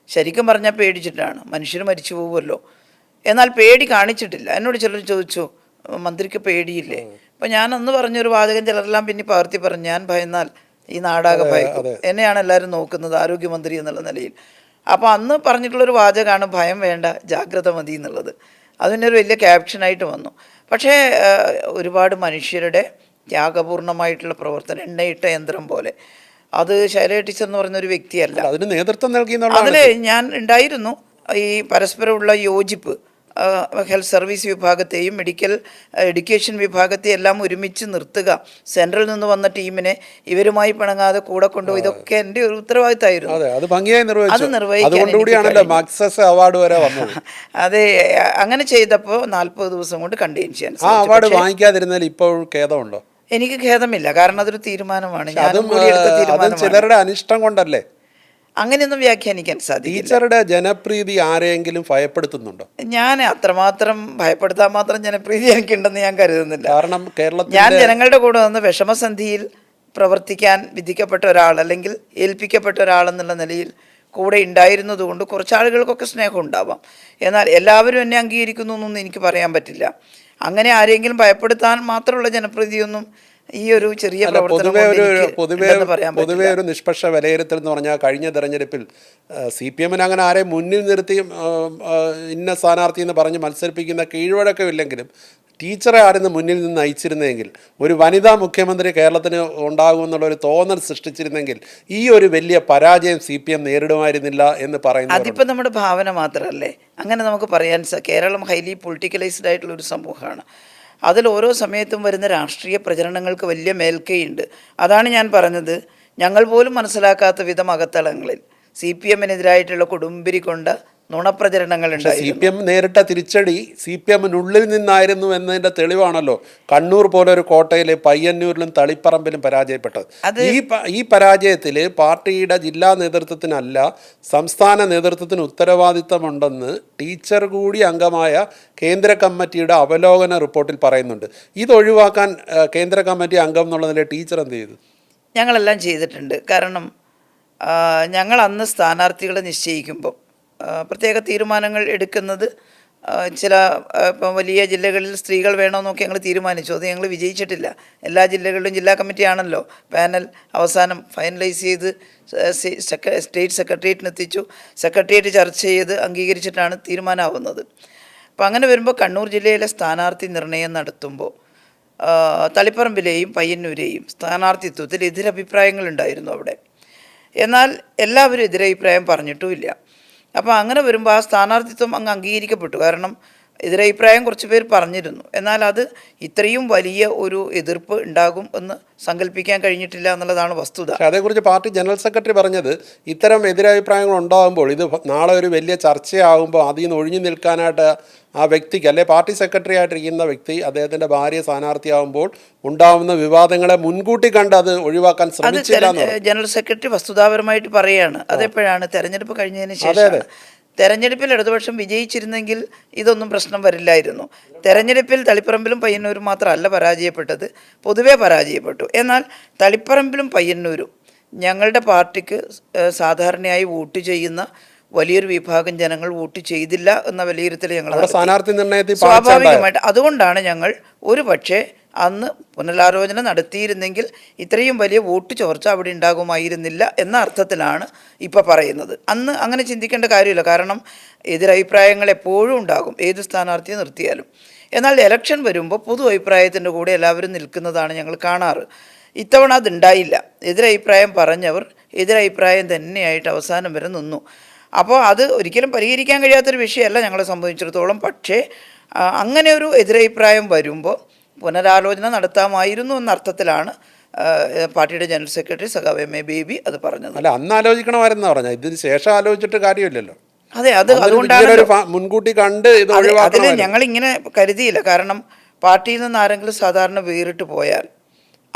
ശരിക്കും പറഞ്ഞാൽ പേടിച്ചിട്ടാണ്. മനുഷ്യർ മരിച്ചു പോകുമല്ലോ, എന്നാൽ പേടി കാണിച്ചിട്ടില്ല. എന്നോട് ചിലർ ചോദിച്ചു മന്ത്രിക്ക് പേടിയില്ലേ. അപ്പം ഞാൻ അന്ന് പറഞ്ഞൊരു വാചകം ചിലരെല്ലാം പിന്നെ പകർത്തി പറഞ്ഞു, ഞാൻ ഭയന്നാൽ ഈ നാടാകെ ഭയക്കും, എന്നെയാണ് എല്ലാവരും നോക്കുന്നത് ആരോഗ്യമന്ത്രി എന്നുള്ള നിലയിൽ. അപ്പോൾ അന്ന് പറഞ്ഞിട്ടുള്ളൊരു വാചകമാണ് ഭയം വേണ്ട, ജാഗ്രത മതി എന്നുള്ളത്. അതിൻ്റെ ഒരു വലിയ ക്യാപ്ഷനായിട്ട് വന്നു. പക്ഷേ ഒരുപാട് മനുഷ്യരുടെ ത്യാഗപൂർണമായിട്ടുള്ള പ്രവർത്തനം, എണ്ണയിട്ട യന്ത്രം പോലെ. അത് ശൈലജ ടീച്ചർ എന്ന് പറയുന്നൊരു വ്യക്തിയല്ല, അതിന് നേതൃത്വം നൽകി. അതിൽ ഞാൻ ഉണ്ടായിരുന്നു. ഈ പരസ്പരമുള്ള യോജിപ്പ്, ഹെൽത്ത് സർവീസ് വിഭാഗത്തെയും മെഡിക്കൽ എഡ്യൂക്കേഷൻ വിഭാഗത്തെയും എല്ലാം ഒരുമിച്ച് നിർത്തുക, സെൻട്രൽ നിന്ന് വന്ന ടീമിനെ ഇവരുമായി പിണങ്ങാതെ കൂടെ കൊണ്ടുപോയി, ഇതൊക്കെ എൻ്റെ ഒരു ഉത്തരവാദിത്തമായിരുന്നു. അത് നിർവഹിക്കാൻ അതെ, അങ്ങനെ ചെയ്തപ്പോൾ 40 ദിവസം കൊണ്ട് കണ്ടെയ്ൻ ചെയ്യാൻ. അവാർഡ് വാങ്ങിക്കാതിരുന്നാൽ ഇപ്പോൾ ഖേദമുണ്ടോ? എനിക്ക് ഖേദമില്ല, കാരണം അതൊരു തീരുമാനമാണ്, ഞാനും കൂടി എടുത്ത തീരുമാനമാണ്. ചിലരുടെ അനിഷ്ടം കൊണ്ടല്ലേ? അങ്ങനെയൊന്നും വ്യാഖ്യാനിക്കാൻ സാധിക്കില്ല. ടീച്ചറുടെ ജനപ്രീതി ആരെങ്കിലും ഭയപ്പെടുത്തുന്നുണ്ടോ? ഞാൻ അത്രമാത്രം ഭയപ്പെടുത്താൻ മാത്രം ജനപ്രീതി എനിക്കുണ്ടെന്ന് ഞാൻ കരുതുന്നില്ല. കാരണം ഞാൻ ജനങ്ങളുടെ കൂടെ നിന്ന് വിഷമസന്ധിയിൽ പ്രവർത്തിക്കാൻ വിധിക്കപ്പെട്ട ഒരാൾ, അല്ലെങ്കിൽ ഏൽപ്പിക്കപ്പെട്ട ഒരാളെന്നുള്ള നിലയിൽ കൂടെ ഉണ്ടായിരുന്നതുകൊണ്ട് കുറച്ച് ആളുകൾക്കൊക്കെ സ്നേഹം ഉണ്ടാവാം. എന്നാൽ എല്ലാവരും എന്നെ അംഗീകരിക്കുന്നു എന്നൊന്നും എനിക്ക് പറയാൻ പറ്റില്ല. അങ്ങനെ ആരെങ്കിലും ഭയപ്പെടുത്താൻ മാത്രമുള്ള ജനപ്രീതിയൊന്നും ഈ ഒരു ചെറിയ പൊതുവേ ഒരു നിഷ്പക്ഷ വിലയിരുത്തൽ എന്ന് പറഞ്ഞാൽ, കഴിഞ്ഞ തെരഞ്ഞെടുപ്പിൽ CPM അങ്ങനെ ആരെ മുന്നിൽ നിർത്തി ഇന്ന സ്ഥാനാർത്ഥി എന്ന് പറഞ്ഞ് മത്സരിപ്പിക്കുന്ന കീഴ്വഴക്കമില്ലെങ്കിലും ടീച്ചറെ ആരെന്ന് മുന്നിൽ നിന്ന് നയിച്ചിരുന്നെങ്കിൽ, ഒരു വനിതാ മുഖ്യമന്ത്രി കേരളത്തിന് ഉണ്ടാകുമെന്നുള്ളൊരു തോന്നൽ സൃഷ്ടിച്ചിരുന്നെങ്കിൽ ഈ ഒരു വലിയ പരാജയം CPM നേരിടുമായിരുന്നില്ല എന്ന് പറയുന്നത്. അതിപ്പോൾ നമ്മുടെ ഭാവന മാത്രമല്ലേ, അങ്ങനെ നമുക്ക് പറയാൻ. കേരളം ഹൈലി പൊളിറ്റിക്കലൈസ്ഡ് ആയിട്ടുള്ളൊരു സമൂഹമാണ്. അതിൽ ഓരോ സമയത്തും വരുന്ന രാഷ്ട്രീയ പ്രചരണങ്ങൾക്ക് വലിയ മേൽക്കൈയുണ്ട്. അതാണ് ഞാൻ പറഞ്ഞത്, ഞങ്ങൾ പോലും മനസ്സിലാക്കാത്ത വിധം അകത്തളങ്ങളിൽ CPM-നെതിരായിട്ടുള്ള കൊടുമ്പിരി കൊണ്ട നുണപ്രചരണങ്ങൾ പക്ഷേ ഉണ്ടായിരുന്നു. CPM നേരിട്ട തിരിച്ചടി CPM-നുള്ളിൽ നിന്നായിരുന്നു എന്നതിൻ്റെ തെളിവാണല്ലോ കണ്ണൂർ പോലെ ഒരു കോട്ടയിൽ പയ്യന്നൂരിലും തളിപ്പറമ്പിലും പരാജയപ്പെട്ടത്. ഈ പരാജയത്തിൽ പാർട്ടിയുടെ ജില്ലാ നേതൃത്വത്തിനല്ല സംസ്ഥാന നേതൃത്വത്തിന് ഉത്തരവാദിത്തമുണ്ടെന്ന് ടീച്ചർ കൂടി അംഗമായ കേന്ദ്ര കമ്മിറ്റിയുടെ അവലോകന റിപ്പോർട്ടിൽ പറയുന്നുണ്ട്. ഇതൊഴിവാക്കാൻ കേന്ദ്ര കമ്മിറ്റി അംഗം എന്നുള്ളതിലെ ടീച്ചർ എന്ത് ചെയ്തു? ഞങ്ങളെല്ലാം ചെയ്തിട്ടുണ്ട്. കാരണം ഞങ്ങൾ അന്ന് സ്ഥാനാർത്ഥികളെ നിശ്ചയിക്കുമ്പോൾ പ്രത്യേക തീരുമാനങ്ങൾ എടുക്കുന്നത് ചില ഇപ്പം വലിയ ജില്ലകളിൽ സ്ത്രീകൾ വേണമെന്നൊക്കെ ഞങ്ങൾ തീരുമാനിച്ചു. അത് ഞങ്ങൾ വിജയിച്ചിട്ടില്ല. എല്ലാ ജില്ലകളിലും ജില്ലാ കമ്മിറ്റിയാണല്ലോ പാനൽ അവസാനം ഫൈനലൈസ് ചെയ്ത് സ്റ്റേറ്റ് സെക്രട്ടേറിയറ്റിന് എത്തിച്ചു. സെക്രട്ടേറിയറ്റ് ചർച്ച ചെയ്ത് അംഗീകരിച്ചിട്ടാണ് തീരുമാനമാവുന്നത്. അപ്പോൾ അങ്ങനെ വരുമ്പോൾ കണ്ണൂർ ജില്ലയിലെ സ്ഥാനാർത്ഥി നിർണയം നടത്തുമ്പോൾ തളിപ്പറമ്പിലെയും പയ്യന്നൂരെയും സ്ഥാനാർത്ഥിത്വത്തിൽ എതിരഭിപ്രായങ്ങളുണ്ടായിരുന്നു അവിടെ. എന്നാൽ എല്ലാവരും എതിരഭിപ്രായം പറഞ്ഞിട്ടുമില്ല. അപ്പോൾ അങ്ങനെ വരുമ്പോൾ ആ സ്ഥാനാർത്ഥിത്വം അങ്ങ് അംഗീകരിക്കപ്പെട്ടു. കാരണം എതിരഭിപ്രായം കുറച്ച് പേർ പറഞ്ഞിരുന്നു. എന്നാൽ അത് ഇത്രയും വലിയ ഒരു എതിർപ്പ് ഉണ്ടാകും എന്ന് സങ്കല്പിക്കാൻ കഴിഞ്ഞിട്ടില്ല എന്നുള്ളതാണ് വസ്തുത. അതേക്കുറിച്ച് പാർട്ടി ജനറൽ സെക്രട്ടറി പറഞ്ഞത് ഇത്തരം എതിരഭിപ്രായങ്ങൾ ഉണ്ടാകുമ്പോൾ ഇത് നാളെ ഒരു വലിയ ചർച്ചയാകുമ്പോൾ അതിൽ നിന്ന് ഒഴിഞ്ഞു നിൽക്കാനായിട്ട് ആ വ്യക്തിക്ക് അല്ലെ പാർട്ടി സെക്രട്ടറി ആയിട്ടിരിക്കുന്ന വ്യക്തി അദ്ദേഹത്തിൻ്റെ ഭാര്യ സ്ഥാനാർത്ഥിയാകുമ്പോൾ ഉണ്ടാവുന്ന വിവാദങ്ങളെ മുൻകൂട്ടി കണ്ട് അത് ഒഴിവാക്കാൻ ശ്രമിച്ചില്ല. ജനറൽ സെക്രട്ടറി വസ്തുതാപരമായിട്ട് പറയുകയാണ്. അതെപ്പോഴാണ് തെരഞ്ഞെടുപ്പ് കഴിഞ്ഞതിന് ശേഷം. തെരഞ്ഞെടുപ്പിൽ ഇടതുപക്ഷം വിജയിച്ചിരുന്നെങ്കിൽ ഇതൊന്നും പ്രശ്നം വരില്ലായിരുന്നു. തെരഞ്ഞെടുപ്പിൽ തളിപ്പറമ്പിലും പയ്യന്നൂരും മാത്രമല്ല പരാജയപ്പെട്ടത്, പൊതുവേ പരാജയപ്പെട്ടു. എന്നാൽ തളിപ്പറമ്പിലും പയ്യന്നൂരും ഞങ്ങളുടെ പാർട്ടിക്ക് സാധാരണയായി വോട്ട് ചെയ്യുന്ന വലിയൊരു വിഭാഗം ജനങ്ങൾ വോട്ട് ചെയ്തില്ല എന്ന വിലയിരുത്തൽ ഞങ്ങൾ സ്ഥാനാർത്ഥി നിർണയത്തിൽ സ്വാഭാവികമായിട്ട്. അതുകൊണ്ടാണ് ഞങ്ങൾ ഒരു പക്ഷേ അന്ന് പുനരാലോചന നടത്തിയിരുന്നെങ്കിൽ ഇത്രയും വലിയ വോട്ട് ചോർച്ച അവിടെ ഉണ്ടാകുമായിരുന്നില്ല എന്ന അർത്ഥത്തിലാണ് ഇപ്പോൾ പറയുന്നത്. അന്ന് അങ്ങനെ ചിന്തിക്കേണ്ട കാര്യമില്ല. കാരണം എതിരഭിപ്രായങ്ങൾ എപ്പോഴും ഉണ്ടാകും ഏത് സ്ഥാനാർത്ഥിയെ നിർത്തിയാലും. എന്നാൽ ഇലക്ഷൻ വരുമ്പോൾ പൊതു അഭിപ്രായത്തിൻ്റെ കൂടെ എല്ലാവരും നിൽക്കുന്നതാണ് ഞങ്ങൾ കാണാറ്. ഇത്തവണ അതുണ്ടായില്ല. എതിരഭിപ്രായം പറഞ്ഞവർ എതിരഭിപ്രായം തന്നെയായിട്ട് അവസാനം വരെ നിന്നു. അപ്പോൾ അത് ഒരിക്കലും പരിഹരിക്കാൻ കഴിയാത്തൊരു വിഷയമല്ല ഞങ്ങളെ സംബന്ധിച്ചിടത്തോളം. പക്ഷേ അങ്ങനെ ഒരു എതിരഭിപ്രായം വരുമ്പോൾ പുനരാലോചന നടത്താമായിരുന്നു എന്ന അർത്ഥത്തിലാണ് പാർട്ടിയുടെ ജനറൽ സെക്രട്ടറി സഖാവ് എം എ ബേബി അത് പറഞ്ഞത്. അല്ല, അന്ന് ആലോചിക്കണമായിരുന്നു പറഞ്ഞത്. ഇതിന് ശേഷം ആലോചിച്ചിട്ട് കാര്യമില്ലല്ലോ. അതെ, അതുകൊണ്ടാണ് മുൻകൂട്ടി കണ്ട് ഇത് അതിൽ ഞങ്ങളിങ്ങനെ കരുതിയില്ല. കാരണം പാർട്ടിയിൽ നിന്ന് ആരെങ്കിലും സാധാരണ വേറിട്ട് പോയാൽ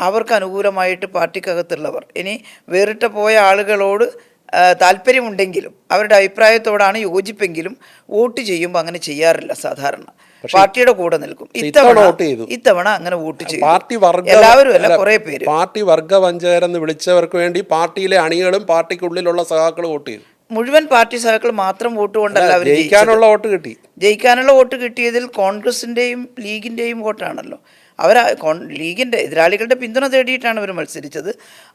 അവർക്ക് അനുകൂലമായിട്ട് പാർട്ടിക്കകത്തുള്ളവർ ഇനി വേറിട്ട് പോയ ആളുകളോട് താല്പര്യമുണ്ടെങ്കിലും അവരുടെ അഭിപ്രായത്തോടാണ് യോജിപ്പെങ്കിലും വോട്ട് ചെയ്യുമ്പോൾ അങ്ങനെ ചെയ്യാറില്ല. സാധാരണ പാർട്ടിയുടെ കൂടെ നിൽക്കും. ഇത്തവണ അങ്ങനെ വോട്ട് ചെയ്യും. എല്ലാവരും അല്ല, കുറെ പേര് പാർട്ടി വർഗവഞ്ചകരെന്ന് വിളിച്ചവർക്ക് വേണ്ടി പാർട്ടിയിലെ അണികളും പാർട്ടിക്കുള്ളിലുള്ള സഖാക്കൾ വോട്ട് ചെയ്തു. മുഴുവൻ പാർട്ടി സഖാക്കൾ മാത്രം വോട്ട് കൊണ്ടല്ല അവർ ജയിക്കാനുള്ള വോട്ട് കിട്ടി. ജയിക്കാനുള്ള വോട്ട് കിട്ടിയതിൽ കോൺഗ്രസിൻ്റെയും ലീഗിൻ്റെയും വോട്ടാണല്ലോ. അവർ ലീഗിൻ്റെ എതിരാളികളുടെ പിന്തുണ തേടിയിട്ടാണ് അവർ മത്സരിച്ചത്.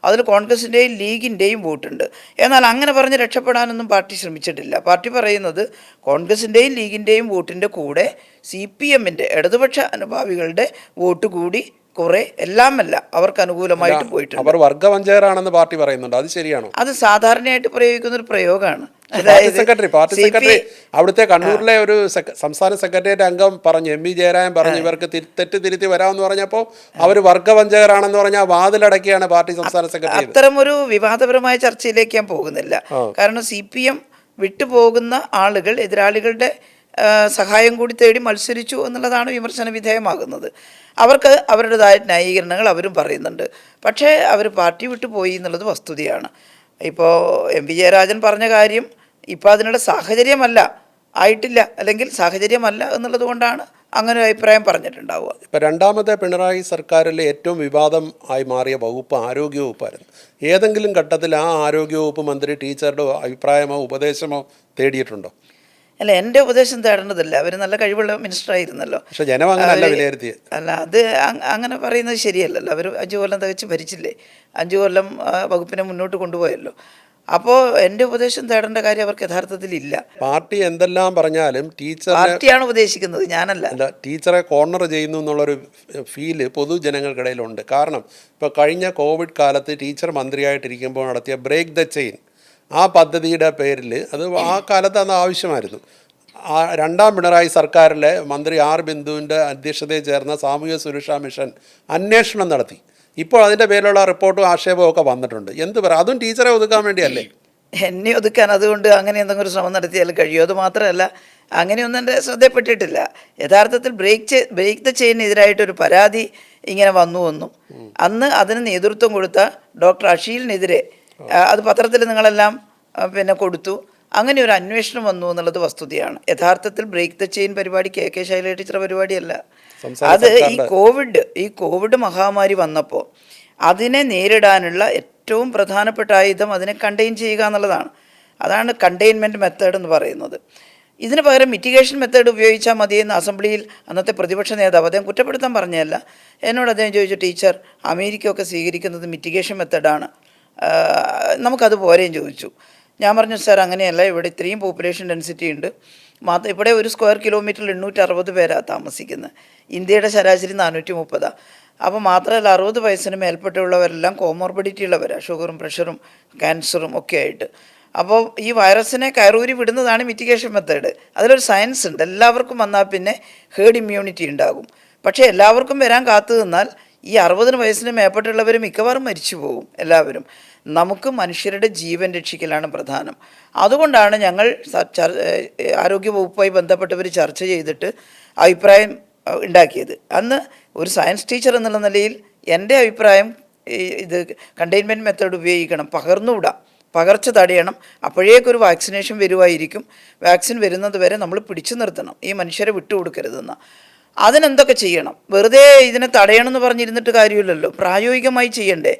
അതിൽ കോൺഗ്രസിൻ്റെയും ലീഗിൻ്റെയും വോട്ടുണ്ട്. എന്നാൽ അങ്ങനെ പറഞ്ഞ് രക്ഷപ്പെടാനൊന്നും പാർട്ടി ശ്രമിച്ചിട്ടില്ല. പാർട്ടി പറയുന്നത് കോൺഗ്രസിൻ്റെയും ലീഗിൻ്റെയും വോട്ടിൻ്റെ കൂടെ CPM-ൻ്റെ ഇടതുപക്ഷ അനുഭാവികളുടെ വോട്ട് കൂടി കുറെ എല്ലാമല്ല അവർക്ക് അനുകൂലമായിട്ട് പോയിട്ടുണ്ട്. അവർ വർഗവഞ്ചകരാണെന്ന് പാർട്ടി പറയുന്നുണ്ട്. അത് ശരിയാണോ? അത് സാധാരണയായിട്ട് പ്രയോഗിക്കുന്ന ഒരു പ്രയോഗമാണ്. പാർട്ടി സെക്രട്ടറി അവിടുത്തെ കണ്ണൂരിലെ ഒരു സംസ്ഥാന സെക്രട്ടേറിയറ്റ് അംഗം പറഞ്ഞു, MV ജയരാജൻ പറഞ്ഞു, ഇവർക്ക് തെറ്റ് തിരുത്തി വരാമെന്ന് പറഞ്ഞപ്പോൾ അവർ വർഗവഞ്ചകരാണെന്ന് പറഞ്ഞാൽ വാതിലടക്കിയാണ് പാർട്ടി സംസ്ഥാന സെക്രട്ടറി. അത്തരം ഒരു വിവാദപരമായ ചർച്ചയിലേക്ക് ഞാൻ പോകുന്നില്ല. കാരണം CPM വിട്ടുപോകുന്ന ആളുകൾ എതിരാളികളുടെ സഹായം കൂടി തേടി മത്സരിച്ചു എന്നുള്ളതാണ് വിമർശന വിധേയമാകുന്നത്. അവർക്ക് അവരുടേതായ ന്യായീകരണങ്ങൾ അവരും പറയുന്നുണ്ട്. പക്ഷേ അവർ പാർട്ടി വിട്ടുപോയി എന്നുള്ളത് വസ്തുതയാണ്. ഇപ്പോൾ MV ജയരാജൻ പറഞ്ഞ കാര്യം ഇപ്പോൾ അതിനുള്ള സാഹചര്യമല്ല ആയിട്ടില്ല, അല്ലെങ്കിൽ സാഹചര്യമല്ല എന്നുള്ളത് കൊണ്ടാണ് അങ്ങനെ ഒരു അഭിപ്രായം പറഞ്ഞിട്ടുണ്ടാവുക. ഇപ്പോൾ രണ്ടാമത്തെ പിണറായി സർക്കാരിലെ ഏറ്റവും വിവാദം ആയി മാറിയ വകുപ്പ് ആരോഗ്യവകുപ്പായിരുന്നു. ഏതെങ്കിലും ഘട്ടത്തിൽ ആ ആരോഗ്യവകുപ്പ് മന്ത്രി ടീച്ചറുടെ അഭിപ്രായമോ ഉപദേശമോ തേടിയിട്ടുണ്ടോ? അല്ല, എൻ്റെ ഉപദേശം തേടേണ്ടതില്ല. അവർ നല്ല കഴിവുള്ള മിനിസ്റ്ററായിരുന്നല്ലോ. പക്ഷേ ജനം അങ്ങനെയല്ല വിലയിരുത്തിയത്. അല്ല, അത് അങ്ങനെ പറയുന്നത് ശരിയല്ലല്ലോ. അവർ 5 കൊല്ലം തികച്ച് ഭരിച്ചില്ലേ, 5 കൊല്ലം വകുപ്പിനെ മുന്നോട്ട് കൊണ്ടുപോയല്ലോ. അപ്പോൾ എൻ്റെ ഉപദേശം തേടേണ്ട കാര്യം അവർക്ക് യഥാർത്ഥത്തിൽ ഇല്ല. പാർട്ടി എന്തെല്ലാം പറഞ്ഞാലും പാർട്ടിയാണ് ഉപദേശിക്കുന്നത്, ഞാനല്ല. ടീച്ചറെ കോർണർ ചെയ്യുന്നു എന്നുള്ളൊരു ഫീല് പൊതുജനങ്ങൾക്കിടയിലുണ്ട്. കാരണം ഇപ്പോൾ കഴിഞ്ഞ കോവിഡ് കാലത്ത് ടീച്ചർ മന്ത്രിയായിട്ടിരിക്കുമ്പോൾ നടത്തിയ ബ്രേക്ക് ദ ചെയിൻ ആ പദ്ധതിയുടെ പേരിൽ അത് ആ കാലത്ത് അന്ന് ആവശ്യമായിരുന്നു. രണ്ടാം പിണറായി സർക്കാരിലെ മന്ത്രി ആർ ബിന്ദുവിൻ്റെ അധ്യക്ഷതയിൽ ചേർന്ന സാമൂഹ്യ സുരക്ഷാ മിഷൻ അന്വേഷണം നടത്തി. ഇപ്പോൾ അതിൻ്റെ പേരിലുള്ള റിപ്പോർട്ടും ആക്ഷേപവും ഒക്കെ വന്നിട്ടുണ്ട്. എന്ത് പറയാം, അതും ടീച്ചറെ ഒതുക്കാൻ വേണ്ടിയല്ലേ? എന്നെ ഒതുക്കാൻ അതുകൊണ്ട് അങ്ങനെ എന്തെങ്കിലും ഒരു ശ്രമം നടത്തിയാൽ കഴിയുമോ? അത് മാത്രമല്ല, അങ്ങനെയൊന്നും എൻ്റെ ശ്രദ്ധയിൽപ്പെട്ടിട്ടില്ല. യഥാർത്ഥത്തിൽ ബ്രേക്ക് ദ ചെയിനെതിരായിട്ടൊരു പരാതി ഇങ്ങനെ വന്നുവെന്നും അന്ന് അതിന് നേതൃത്വം കൊടുത്ത ഡോക്ടർ അഷീലിനെതിരെ അത് പത്രത്തിൽ നിങ്ങളെല്ലാം പിന്നെ കൊടുത്തു, അങ്ങനെ ഒരു അന്വേഷണം വന്നു എന്നുള്ളത് വസ്തുതയാണ്. യഥാർത്ഥത്തിൽ ബ്രേക്ക് ദ ചെയിൻ പരിപാടി കെ ശൈലജ ടീച്ചർ പരിപാടിയല്ല. അത് ഈ കോവിഡ് മഹാമാരി വന്നപ്പോൾ അതിനെ നേരിടാനുള്ള ഏറ്റവും പ്രധാനപ്പെട്ട ആയുധം അതിനെ കണ്ടെയ്ൻ ചെയ്യുക എന്നുള്ളതാണ്. അതാണ് കണ്ടെയ്ൻമെൻറ്റ് മെത്തേഡ് എന്ന് പറയുന്നത്. ഇതിന് പകരം മിറ്റിഗേഷൻ മെത്തേഡ് ഉപയോഗിച്ചാൽ മതിയെന്ന് അസംബ്ലിയിൽ അന്നത്തെ പ്രതിപക്ഷ നേതാവ്, അദ്ദേഹം കുറ്റപ്പെടുത്താൻ പറഞ്ഞതല്ല, എന്നോട് അദ്ദേഹം ചോദിച്ചു, ടീച്ചർ അമേരിക്കയൊക്കെ സ്വീകരിക്കുന്നത് മിറ്റിഗേഷൻ മെത്തേഡാണ്, നമുക്കത് പോരെയും ചോദിച്ചു. ഞാൻ പറഞ്ഞു, സാർ അങ്ങനെയല്ല, ഇവിടെ ഇത്രയും പോപ്പുലേഷൻ ഡെൻസിറ്റി ഉണ്ട്, ഇവിടെ ഒരു സ്ക്വയർ കിലോമീറ്ററിൽ 860 പേരാണ് താമസിക്കുന്നത്, ഇന്ത്യയുടെ ശരാശരി 430. അപ്പോൾ മാത്രമല്ല 60 വയസ്സിന് മേൽപ്പെട്ടുള്ളവരെല്ലാം കോമോർബിഡിറ്റി ഉള്ളവരാണ്, ഷുഗറും പ്രഷറും ക്യാൻസറും ഒക്കെ ആയിട്ട്. അപ്പോൾ ഈ വൈറസിനെ കയറൂരി വിടുന്നതാണ് മിറ്റിഗേഷൻ മെത്തേഡ്. അതിലൊരു സയൻസ് ഉണ്ട്. എല്ലാവർക്കും വന്നാൽ പിന്നെ ഹേർഡ് ഇമ്മ്യൂണിറ്റി ഉണ്ടാകും. പക്ഷേ എല്ലാവർക്കും വരാൻ കാത്തു നിന്നാൽ ഈ 60 വയസ്സിന് മേപ്പെട്ടുള്ളവർ മിക്കവാറും മരിച്ചു പോകും എല്ലാവരും. നമുക്ക് മനുഷ്യരുടെ ജീവൻ രക്ഷിക്കലാണ് പ്രധാനം. അതുകൊണ്ടാണ് ഞങ്ങൾ ആരോഗ്യവകുപ്പുമായി ബന്ധപ്പെട്ടവർ ചർച്ച ചെയ്തിട്ട് അഭിപ്രായം ഉണ്ടാക്കിയത്. അന്ന് ഒരു സയൻസ് ടീച്ചർ എന്നുള്ള നിലയിൽ എൻ്റെ അഭിപ്രായം ഇത് കണ്ടെയ്ൻമെൻറ്റ് മെത്തേഡ് ഉപയോഗിക്കണം, പകർച്ച തടയണം. അപ്പോഴേക്കൊരു വാക്സിനേഷൻ വരുമായിരിക്കും. വാക്സിൻ വരുന്നത് വരെ നമ്മൾ പിടിച്ചു നിർത്തണം, ഈ മനുഷ്യരെ വിട്ടുകൊടുക്കരുതെന്ന്. അതിനെന്തൊക്കെ ചെയ്യണം? വെറുതെ ഇതിനെ തടയണമെന്ന് പറഞ്ഞിരുന്നിട്ട് കാര്യമില്ലല്ലോ, പ്രായോഗികമായി ചെയ്യണ്ടേ?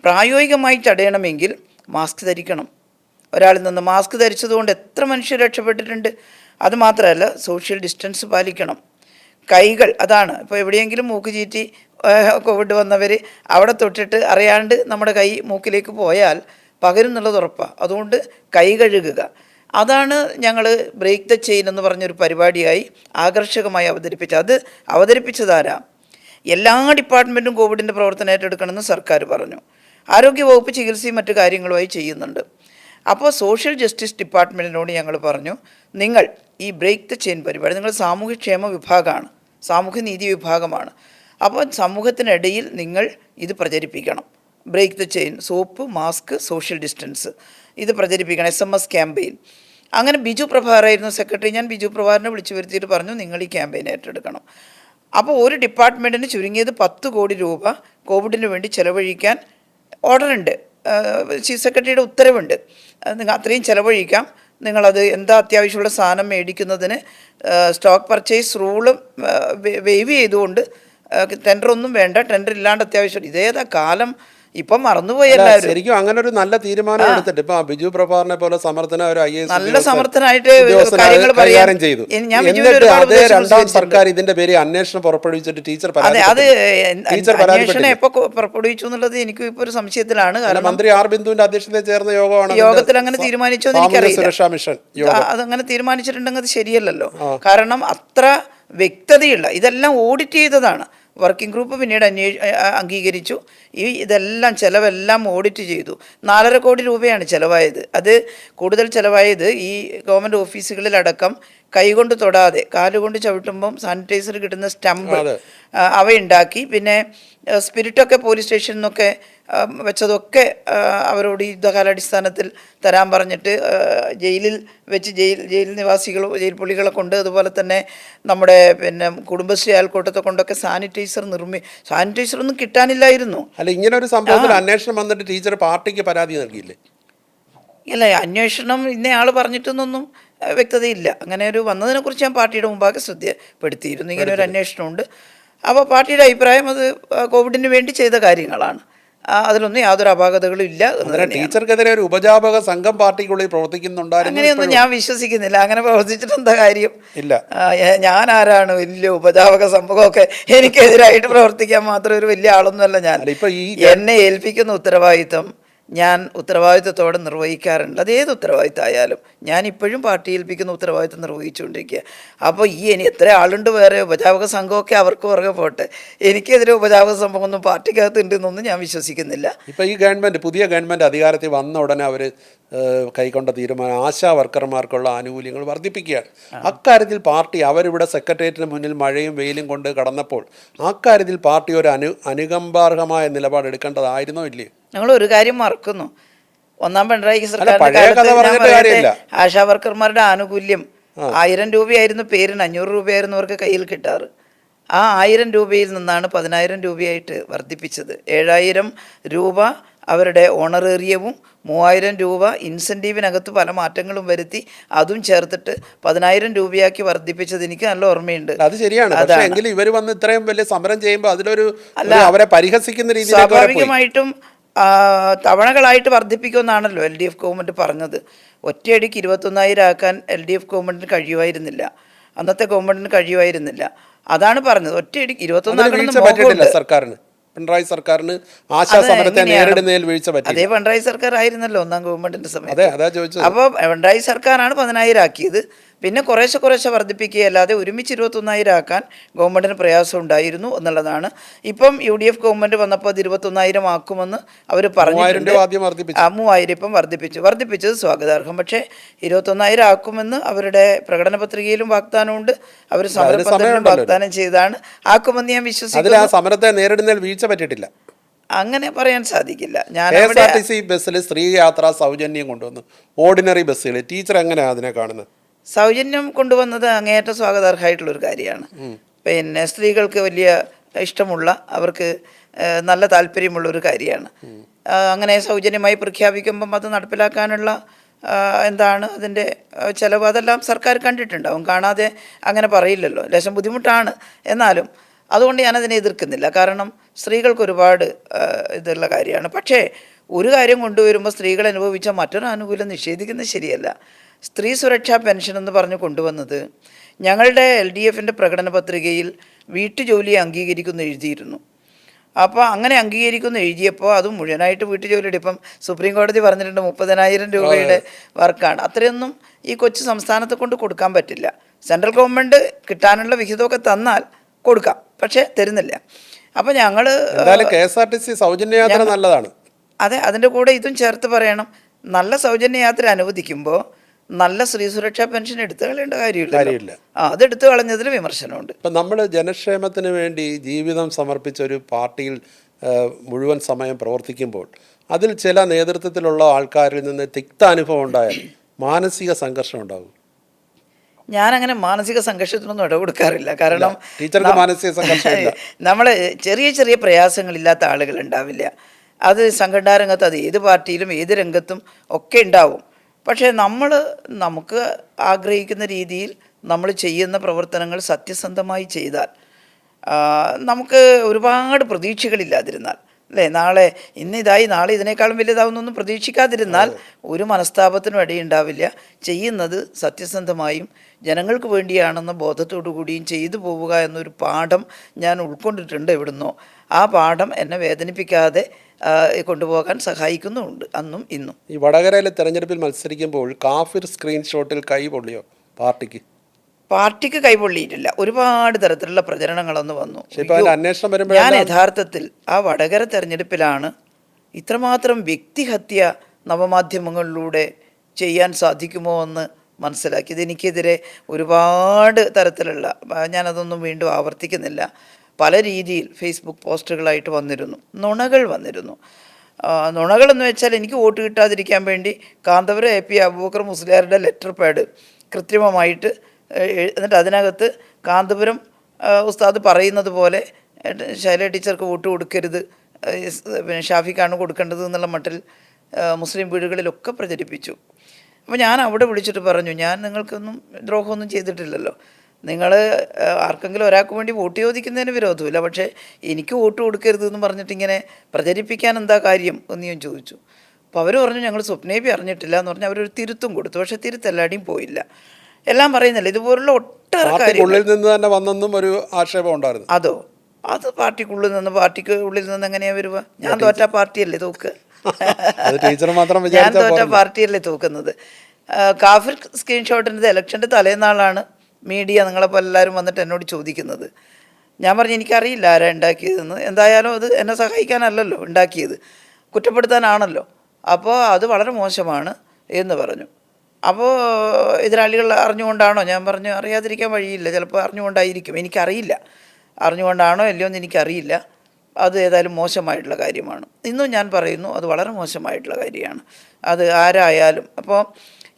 പ്രായോഗികമായി തടയണമെങ്കിൽ മാസ്ക് ധരിക്കണം. ഒരാളിൽ നിന്ന് മാസ്ക് ധരിച്ചതുകൊണ്ട് എത്ര മനുഷ്യർ രക്ഷപ്പെട്ടിട്ടുണ്ട്. അതുമാത്രമല്ല, സോഷ്യൽ ഡിസ്റ്റൻസ് പാലിക്കണം. കൈകൾ, അതാണ് ഇപ്പോൾ എവിടെയെങ്കിലും മൂക്ക് ചീറ്റി കോവിഡ് വന്നവർ അവിടെ തൊട്ടിട്ട് അറിയാണ്ട് നമ്മുടെ കൈ മൂക്കിലേക്ക് പോയാൽ പകരും എന്നുള്ളത് ഉറപ്പാണ്. അതുകൊണ്ട് കൈ കഴുകുക. അതാണ് ഞങ്ങൾ ബ്രേക്ക് ദ ചെയിൻ എന്ന് പറഞ്ഞൊരു പരിപാടിയായി ആകർഷകമായി അവതരിപ്പിച്ചത്. അവതരിപ്പിച്ചതാരാ? എല്ലാ ഡിപ്പാർട്ട്മെൻറ്റും കോവിഡിൻ്റെ പ്രവർത്തനം ഏറ്റെടുക്കണമെന്ന് സർക്കാർ പറഞ്ഞു. ആരോഗ്യവകുപ്പ് ചികിത്സയും മറ്റു കാര്യങ്ങളുമായി ചെയ്യുന്നുണ്ട്. അപ്പോൾ സോഷ്യൽ ജസ്റ്റിസ് ഡിപ്പാർട്ട്മെൻറ്റിനോട് ഞങ്ങൾ പറഞ്ഞു, നിങ്ങൾ ഈ ബ്രേക്ക് ദ ചെയിൻ പരിപാടി, നിങ്ങൾ സാമൂഹ്യക്ഷേമ വിഭാഗമാണ്, സാമൂഹ്യനീതി വിഭാഗമാണ്. അപ്പോൾ സമൂഹത്തിനിടയിൽ നിങ്ങൾ ഇത് പ്രചരിപ്പിക്കണം. Break the chain, soap, mask, social distance, ഇത് പ്രചരിപ്പിക്കണം. SMS campaign. അങ്ങനെ ബിജു പ്രഭാറായിരുന്നു സെക്രട്ടറി. ഞാൻ ബിജു പ്രഭാറിനെ വിളിച്ചു വരുത്തിയിട്ട് പറഞ്ഞു, നിങ്ങൾ ഈ ക്യാമ്പയിൻ ഏറ്റെടുക്കണം. അപ്പോൾ ഒരു ഡിപ്പാർട്ട്മെൻറ്റിന് ചുരുങ്ങിയത് 10 കോടി രൂപ കോവിഡിന് വേണ്ടി ചെലവഴിക്കാൻ ഓർഡറുണ്ട്, ചീഫ് സെക്രട്ടറിയുടെ ഉത്തരവുണ്ട്. നിങ്ങൾ അത്രയും ചെലവഴിക്കാം, നിങ്ങളത് എന്താ അത്യാവശ്യമുള്ള സാധനം മേടിക്കുന്നതിന് സ്റ്റോക്ക് പർച്ചേസ് റൂളും വേവ് ചെയ്തുകൊണ്ട് ടെൻഡറൊന്നും വേണ്ട, ടെൻഡർ ഇല്ലാണ്ട് അത്യാവശ്യം. ഇതേതാ കാലം, ഇപ്പം മറന്നുപോയി എല്ലാവരും. ശരിക്കും അങ്ങനെ ഒരു നല്ല തീരുമാനം എടുത്തിട്ട് ഇപ്പൊ ബിജു പ്രഭാറിനെ പോലെ സമർത്ഥന ഒരു IAS നല്ല സമർത്ഥനായിട്ട് കാര്യങ്ങൾ കൈകാര്യം ചെയ്തു. എന്നിട്ട് അതേ രണ്ടാം സർക്കാർ ഇതിന്റെ പേര് അന്വേഷണം പുറപ്പെടുവിച്ചിട്ട് ടീച്ചർ അന്വേഷണം എപ്പോൾ പുറപ്പെടുവിച്ചു എന്നുള്ളത് എനിക്ക് ഇപ്പോൾ ഒരു സംശയത്തിലാണ്. കാരണം മന്ത്രി ആർ ബിന്ദുവിന്റെ അധ്യക്ഷതയിൽ ചേർന്ന യോഗത്തിൽ അങ്ങനെ തീരുമാനിച്ചോ എന്ന് എനിക്കറിയില്ല. സുരക്ഷാ മിഷൻ അതങ്ങനെ തീരുമാനിച്ചിട്ടുണ്ടെങ്കിൽ അത് ശരിയല്ലല്ലോ. കാരണം അത്ര വ്യക്തതയുള്ള, ഇതെല്ലാം ഓഡിറ്റ് ചെയ്തതാണ്. വർക്കിംഗ് ഗ്രൂപ്പ് പിന്നീട് അംഗീകരിച്ചു. ഇതെല്ലാം ചിലവെല്ലാം ഓഡിറ്റ് ചെയ്തു. 4.5 കോടി രൂപയാണ് ചിലവായത്. അത് കൂടുതൽ ചിലവായത് ഈ ഗവൺമെൻറ് ഓഫീസുകളിലടക്കം കൈകൊണ്ട് തൊടാതെ കാലുകൊണ്ട് ചവിട്ടുമ്പം സാനിറ്റൈസർ കിട്ടുന്ന സ്റ്റമ്പ് അവയുണ്ടാക്കി. പിന്നെ സ്പിരിറ്റൊക്കെ പോലീസ് സ്റ്റേഷനിൽ നിന്നൊക്കെ വെച്ചതൊക്കെ അവരോട് യുദ്ധകാലാടിസ്ഥാനത്തിൽ തരാൻ പറഞ്ഞിട്ട് ജയിലിൽ വെച്ച് ജയിൽ നിവാസികൾ, ജയിൽ പുള്ളികളെ കൊണ്ട്, അതുപോലെ തന്നെ നമ്മുടെ പിന്നെ കുടുംബശ്രീ അയൽക്കൂട്ടത്തെ കൊണ്ടൊക്കെ സാനിറ്റൈസർ ഒന്നും കിട്ടാനില്ലായിരുന്നു. അല്ല, ഇങ്ങനെ ഒരു സംഭവത്തിൽ അന്വേഷണം വന്നിട്ട് ടീച്ചർ പാർട്ടിക്ക് പരാതി നൽകിയില്ലേ? ഇല്ല, അന്വേഷണം ഇന്നയാൾ പറഞ്ഞിട്ടൊന്നും വ്യക്തതയില്ല. അങ്ങനെ ഒരു വന്നതിനെക്കുറിച്ച് ഞാൻ പാർട്ടിയുടെ മുമ്പാകെ ശ്രദ്ധപ്പെടുത്തിയിരുന്നു. ഇങ്ങനെ ഒരു അന്വേഷണമുണ്ട്. അപ്പോൾ പാർട്ടിയുടെ അഭിപ്രായം അത് കോവിഡിന് വേണ്ടി ചെയ്ത കാര്യങ്ങളാണ്, അതിലൊന്നും യാതൊരു അപാകതകളും ഇല്ല. ടീച്ചർക്കെതിരെ ഒരു ഉപജാപക സംഘം പാർട്ടിക്കുള്ളിൽ പ്രവർത്തിക്കുന്നുണ്ടായിരുന്നു. അങ്ങനെയൊന്നും ഞാൻ വിശ്വസിക്കുന്നില്ല. അങ്ങനെ പ്രവർത്തിച്ചിട്ട് എന്താ കാര്യം? ഇല്ല, ഞാൻ ആരാണ്? വലിയ ഉപജാപക സംഭവമൊക്കെ എനിക്കെതിരായിട്ട് പ്രവർത്തിക്കാൻ മാത്രം ഒരു വലിയ ആളൊന്നുമല്ല ഞാൻ. എന്നെ ഏൽപ്പിക്കുന്ന ഉത്തരവാദിത്തം ഞാൻ ഉത്തരവാദിത്തത്തോടെ നിർവഹിക്കാറുണ്ട്. അതേത് ഉത്തരവാദിത്തമായാലും ഞാൻ ഇപ്പോഴും പാർട്ടി ഏൽപ്പിക്കുന്ന ഉത്തരവാദിത്തം നിർവഹിച്ചുകൊണ്ടിരിക്കുക. അപ്പോൾ ഇനി എത്ര ആളുണ്ട് വേറെ ഉപജാപക സംഘമൊക്കെ അവർക്ക് പുറകെ പോട്ടെ. എനിക്കെതിരെ ഉപജാപക സംഭവമൊന്നും പാർട്ടിക്കകത്ത് ഉണ്ടെന്നൊന്നും ഞാൻ വിശ്വസിക്കുന്നില്ല. ഇപ്പോൾ ഈ പുതിയ ഗവൺമെൻറ് അധികാരത്തിൽ വന്ന ഉടനെ അവർ കൈക്കൊണ്ട തീരുമാനം ആശാ വർക്കർമാർക്കുള്ള ആനുകൂല്യങ്ങൾ വർദ്ധിപ്പിക്കുകയാണ്. അക്കാര്യത്തിൽ പാർട്ടി അവരിവിടെ സെക്രട്ടേറിയറ്റിന് മുന്നിൽ മഴയും വെയിലും കൊണ്ട് കടന്നപ്പോൾ അക്കാര്യത്തിൽ പാർട്ടി ഒരു അനുകമ്പാർഹമായ നിലപാടെടുക്കേണ്ടതായിരുന്നോ ഇല്ലയോ? ഞങ്ങൾ ഒരു കാര്യം മറക്കുന്നു. ഒന്നാം പിണറായി പഴയ സർക്കാരിന്റെ കഥ കാലത്ത് ഞാൻ പറഞ്ഞിട്ട് പറയട്ടെ, കാര്യമില്ല. ആശാ വർക്കർമാരുടെ ആനുകൂല്യം 1000 രൂപയായിരുന്നു പേരിന്, 500 രൂപയായിരുന്നു അവർക്ക് കയ്യിൽ കിട്ടാറ്. ആ 1000 രൂപയിൽ നിന്നാണ് 10000 രൂപയായിട്ട് വർദ്ധിപ്പിച്ചത്. 7000 രൂപ അവരുടെ ഓണറേറിയവും 3000 രൂപ ഇൻസെൻറ്റീവിനകത്ത് പല മാറ്റങ്ങളും വരുത്തി അതും ചേർത്തിട്ട് 10000 രൂപയാക്കി വർദ്ധിപ്പിച്ചത് എനിക്ക് നല്ല ഓർമ്മയുണ്ട്. അത് ശരിയാണ്. പക്ഷേ അതാണ്. എങ്കിലും ഇവർ വന്ന് ഇത്രയും വലിയ സമരം ചെയ്യുമ്പോൾ അതിലൊരു അല്ല, അവരെ പരിഹസിക്കുന്ന രീതിയിലേക്ക് വരെ പോയി. സ്വാഭാവികമായിട്ടും തവണകളായിട്ട് വർദ്ധിപ്പിക്കുമെന്നാണല്ലോ LDF ഗവൺമെൻറ് പറഞ്ഞത്. ഒറ്റയടിക്ക് 21,000 ആക്കാൻ LDF ഗവൺമെൻറ്റിന് കഴിയുമായിരുന്നില്ല, അന്നത്തെ ഗവൺമെൻറ്റിന് കഴിയുമായിരുന്നില്ല. അതാണ് പറഞ്ഞത്, ഒറ്റയടിക്ക് 21 വീഴ്ച ആക്കണമെന്ന് പറ്റിയിട്ടില്ല മോഹമുണ്ട്. സർക്കാരിന്. പിണറായി സർക്കാരിന് ആശാ അത് സമരത്തെ എങ്ങനെയാണ്? നേരിടുന്നതിൽ വീഴ്ച അതേ പറ്റി. പിണറായി സർക്കാർ ആയിരുന്നല്ലോ ഒന്നാം ഗവൺമെന്റിന്റെ അതെ, സമയത്ത്. അതാ ചോദിച്ചത്. അപ്പോൾ പിണറായി സർക്കാരാണ് 10000 ആക്കിയത്. പിന്നെ കുറേശ്ശെ കുറേശ്ശെ വർദ്ധിപ്പിക്കുക അല്ലാതെ ഒരുമിച്ച് 21,000 ആക്കാൻ ഗവൺമെന്റിന് പ്രയാസം ഉണ്ടായിരുന്നു എന്നുള്ളതാണ്. ഇപ്പം UDF ഗവൺമെന്റ് വന്നപ്പോൾ അത് 21,000 ആക്കുമെന്ന് അവർ 3000 പറഞ്ഞിട്ടുണ്ട്. രൂപ ആദ്യം വർദ്ധിപ്പിച്ചു. 3000 ഇപ്പം വർദ്ധിപ്പിച്ചത് സ്വാഗതാർഹം. പക്ഷേ 21,000 ആക്കുമെന്ന് അവരുടെ പ്രകടന പത്രികയിലും വാഗ്ദാനമുണ്ട്, അവർ സമരപന്തലിലും സമയമുണ്ടല്ലോ. വാഗ്ദാനം ചെയ്താണ് ആക്കുമെന്ന് ഞാൻ അതിൽ വിശ്വസിക്കുന്നു. ആ സമരത്തെ നേരിടുന്നതിൽ വീഴ്ച പറ്റിയിട്ടില്ല. അങ്ങനെ പറയാൻ സാധിക്കില്ല. ഞാൻ KSRTC ബസ്സിൽ സ്ത്രീ യാത്ര സൗജന്യം കൊണ്ടുവന്നു. ഓർഡിനറി ബസ്സുകൾ ടീച്ചർ എങ്ങനെയാണ് അതിനെ കാണുന്നത്? സൗജന്യം കൊണ്ടുവന്നത് അങ്ങേയറ്റം സ്വാഗതാർഹമായിട്ടുള്ളൊരു കാര്യമാണ്. പിന്നെ സ്ത്രീകൾക്ക് വലിയ ഇഷ്ടമുള്ള, അവർക്ക് നല്ല താല്പര്യമുള്ളൊരു കാര്യമാണ്. അങ്ങനെ സൗജന്യമായി പ്രഖ്യാപിക്കുമ്പം അത് നടപ്പിലാക്കാനുള്ള എന്താണ് അതിൻ്റെ ചിലവ്, അതെല്ലാം സർക്കാർ കണ്ടിട്ടുണ്ടാവും. കാണാതെ അങ്ങനെ പറയില്ലല്ലോ, ലേശം ബുദ്ധിമുട്ടാണ്. എന്നാലും അതുകൊണ്ട് ഞാനതിനെ എതിർക്കുന്നില്ല. കാരണം സ്ത്രീകൾക്ക് ഒരുപാട് ഇതുള്ള കാര്യമാണ്. പക്ഷേ ഒരു കാര്യം കൊണ്ടുവരുമ്പോൾ സ്ത്രീകൾ അനുഭവിച്ച മറ്റൊരു ആനുകൂല്യം നിഷേധിക്കുന്നത് ശരിയല്ല. സ്ത്രീ സുരക്ഷാ പെൻഷൻ എന്ന് പറഞ്ഞ് കൊണ്ടുവന്നത് ഞങ്ങളുടെ LDFിൻ്റെ പ്രകടന പത്രികയിൽ വീട്ടുജോലിയെ അംഗീകരിക്കുന്നു എഴുതിയിരുന്നു. അപ്പോൾ അങ്ങനെ അംഗീകരിക്കുന്നു എഴുതിയപ്പോൾ അത് മുഴുവനായിട്ട് വീട്ടുജോലിയുടെ, ഇപ്പം സുപ്രീം കോടതി പറഞ്ഞിട്ടുണ്ട് 30,000 രൂപയുടെ വർക്കാണ്. അത്രയൊന്നും ഈ കൊച്ചു സംസ്ഥാനത്തെ കൊണ്ട് കൊടുക്കാൻ പറ്റില്ല. സെൻട്രൽ ഗവൺമെൻറ് കിട്ടാനുള്ള വിഹിതമൊക്കെ തന്നാൽ കൊടുക്കാം, പക്ഷേ തരുന്നില്ല. അപ്പോൾ ഞങ്ങൾ KSRTC സൗജന്യ യാത്ര നല്ലതാണ്. അതെ, അതിൻ്റെ കൂടെ ഇതും ചേർത്ത് പറയണം. നല്ല സൗജന്യ യാത്ര അനുവദിക്കുമ്പോൾ നല്ല സ്ത്രീ സുരക്ഷാ പെൻഷൻ എടുത്തു കളയേണ്ട കാര്യമില്ല. അതെടുത്തു കളഞ്ഞതിൽ വിമർശനമുണ്ട്. ഇപ്പം നമ്മൾ ജനക്ഷേമത്തിന് വേണ്ടി ജീവിതം സമർപ്പിച്ച ഒരു പാർട്ടിയിൽ മുഴുവൻ സമയം പ്രവർത്തിക്കുമ്പോൾ അതിൽ ചില നേതൃത്വത്തിലുള്ള ആൾക്കാരിൽ നിന്ന് തിക്താനുഭവം ഉണ്ടായാൽ മാനസിക സംഘർഷം ഉണ്ടാകും. ഞാനങ്ങനെ മാനസിക സംഘർഷത്തിനൊന്നും ഇടകൊടുക്കാറില്ല. കാരണം ടീച്ചർക്ക് മാനസിക സംഘർഷമില്ല. നമ്മൾ ചെറിയ ചെറിയ പ്രയാസങ്ങളില്ലാത്ത ആളുകൾ ഉണ്ടാവില്ല. അത് സംഘടനാ രംഗത്ത്, അത് ഏത് പാർട്ടിയിലും ഏത് രംഗത്തും ഒക്കെ ഉണ്ടാവും. പക്ഷേ നമുക്ക് ആഗ്രഹിക്കുന്ന രീതിയിൽ നമ്മൾ ചെയ്യുന്ന പ്രവർത്തനങ്ങൾ സത്യസന്ധമായി ചെയ്താൽ, നമുക്ക് ഒരുപാട് പ്രതീക്ഷകളില്ലാതിരുന്നാൽ, അല്ലേ, നാളെ ഇന്നിതായി നാളെ ഇതിനേക്കാളും വലുതാവുന്നൊന്നും പ്രതീക്ഷിക്കാതിരുന്നാൽ ഒരു മനസ്താപത്തിനും ഇടയുണ്ടാവില്ല. ചെയ്യുന്നത് സത്യസന്ധമായും ജനങ്ങൾക്ക് വേണ്ടിയാണെന്ന ബോധത്തോടു കൂടിയും ചെയ്തു പോവുക എന്നൊരു പാഠം ഞാൻ ഉൾക്കൊണ്ടിട്ടുണ്ട് എവിടുന്നോ. ആ പാഠം എന്നെ വേദനിപ്പിക്കാതെ കൊണ്ടുപോകാൻ സഹായിക്കുന്നുമുണ്ട് അന്നും ഇന്നും. ഈ വടകരയിലെ തെരഞ്ഞെടുപ്പിൽ മത്സരിക്കുമ്പോൾ കാഫിർ സ്ക്രീൻഷോട്ടിൽ കൈ പൊള്ളിയോ പാർട്ടിക്ക്? കൈപൊള്ളിയിട്ടില്ല. ഒരുപാട് തരത്തിലുള്ള പ്രചരണങ്ങളൊന്ന് വന്നു. അന്വേഷണം ഞാൻ യഥാർത്ഥത്തിൽ ആ വടകര തെരഞ്ഞെടുപ്പിലാണ് ഇത്രമാത്രം വ്യക്തിഹത്യ നവമാധ്യമങ്ങളിലൂടെ ചെയ്യാൻ സാധിക്കുമോ എന്ന് മനസ്സിലാക്കിയത്. എനിക്കെതിരെ ഒരുപാട് തരത്തിലുള്ള, ഞാനതൊന്നും വീണ്ടും ആവർത്തിക്കുന്നില്ല, പല രീതിയിൽ ഫേസ്ബുക്ക് പോസ്റ്റുകളായിട്ട് വന്നിരുന്നു, നുണകൾ വന്നിരുന്നു. നുണകളെന്ന് വെച്ചാൽ എനിക്ക് വോട്ട് കിട്ടാതിരിക്കാൻ വേണ്ടി കാന്തപുരം AP അബൂബക്കർ മുസ്ലിയാരുടെ ലെറ്റർ പാഡ് കൃത്രിമമായിട്ട് എന്നിട്ട് അതിനകത്ത് കാന്തപുരം ഉസ്താദ് പറയുന്നത് പോലെ ശൈല ടീച്ചർക്ക് വോട്ട് കൊടുക്കരുത്, പിന്നെ ഷാഫിക്കാണ് കൊടുക്കേണ്ടത് എന്നുള്ള മട്ടിൽ മുസ്ലിം വീടുകളിലൊക്കെ പ്രചരിപ്പിച്ചു. അപ്പോൾ ഞാൻ അവിടെ വിളിച്ചിട്ട് പറഞ്ഞു, ഞാൻ നിങ്ങൾക്കൊന്നും ദ്രോഹമൊന്നും ചെയ്തിട്ടില്ലല്ലോ, നിങ്ങൾ ആർക്കെങ്കിലും ഒരാൾക്ക് വേണ്ടി വോട്ട് ചോദിക്കുന്നതിന് വിരോധമില്ല, പക്ഷേ എനിക്ക് വോട്ട് കൊടുക്കരുത് എന്ന് പറഞ്ഞിട്ട് ഇങ്ങനെ പ്രചരിപ്പിക്കാൻ എന്താ കാര്യം എന്ന് ഞാൻ ചോദിച്ചു. അപ്പോൾ അവർ പറഞ്ഞു ഞങ്ങൾ സ്വപ്നേബി അറിഞ്ഞിട്ടില്ല എന്ന് പറഞ്ഞാൽ അവരൊരു തിരുത്തും കൊടുത്തു. പക്ഷേ തിരുത്തെല്ലാടിയും പോയില്ല. എല്ലാം പറയുന്നില്ല, ഇതുപോലുള്ള ഒട്ടേറെ കാര്യങ്ങളിൽ നിന്ന് തന്നെ വന്നെന്നും ഒരു ആക്ഷേപം ഉണ്ടായിരുന്നു. അത് പാർട്ടിക്ക് ഉള്ളിൽ നിന്ന് എങ്ങനെയാണ് വരുക? ഞാൻ തോറ്റ പാർട്ടിയല്ലേ തോക്കുക? ഞാൻ തോറ്റ പാർട്ടിയല്ലേ തോക്കുന്നത്? കാഫിർ സ്ക്രീൻഷോട്ടിൻ്റെ ഇലക്ഷൻ്റെ തലേന്നാളാണ് മീഡിയ നിങ്ങളെപ്പോൾ എല്ലാവരും വന്നിട്ട് എന്നോട് ചോദിക്കുന്നത്. ഞാൻ പറഞ്ഞു എനിക്കറിയില്ല ആരാ ഉണ്ടാക്കിയതെന്ന്. എന്തായാലും അത് എന്നെ സഹായിക്കാനല്ലല്ലോ ഉണ്ടാക്കിയത്, കുറ്റപ്പെടുത്താനാണല്ലോ. അപ്പോൾ അത് വളരെ മോശമാണ് എന്ന് പറഞ്ഞു. അപ്പോൾ എതിരാളികൾ അറിഞ്ഞുകൊണ്ടാണോ? ഞാൻ പറഞ്ഞു അറിയാതിരിക്കാൻ വഴിയില്ല, ചിലപ്പോൾ അറിഞ്ഞുകൊണ്ടായിരിക്കും, എനിക്കറിയില്ല. അറിഞ്ഞുകൊണ്ടാണോ അല്ലയോ എന്ന് എനിക്കറിയില്ല. അത് ഏതായാലും മോശമായിട്ടുള്ള കാര്യമാണ്. ഇന്നും ഞാൻ പറയുന്നു അത് വളരെ മോശമായിട്ടുള്ള കാര്യമാണ്. അത് ആരായാലും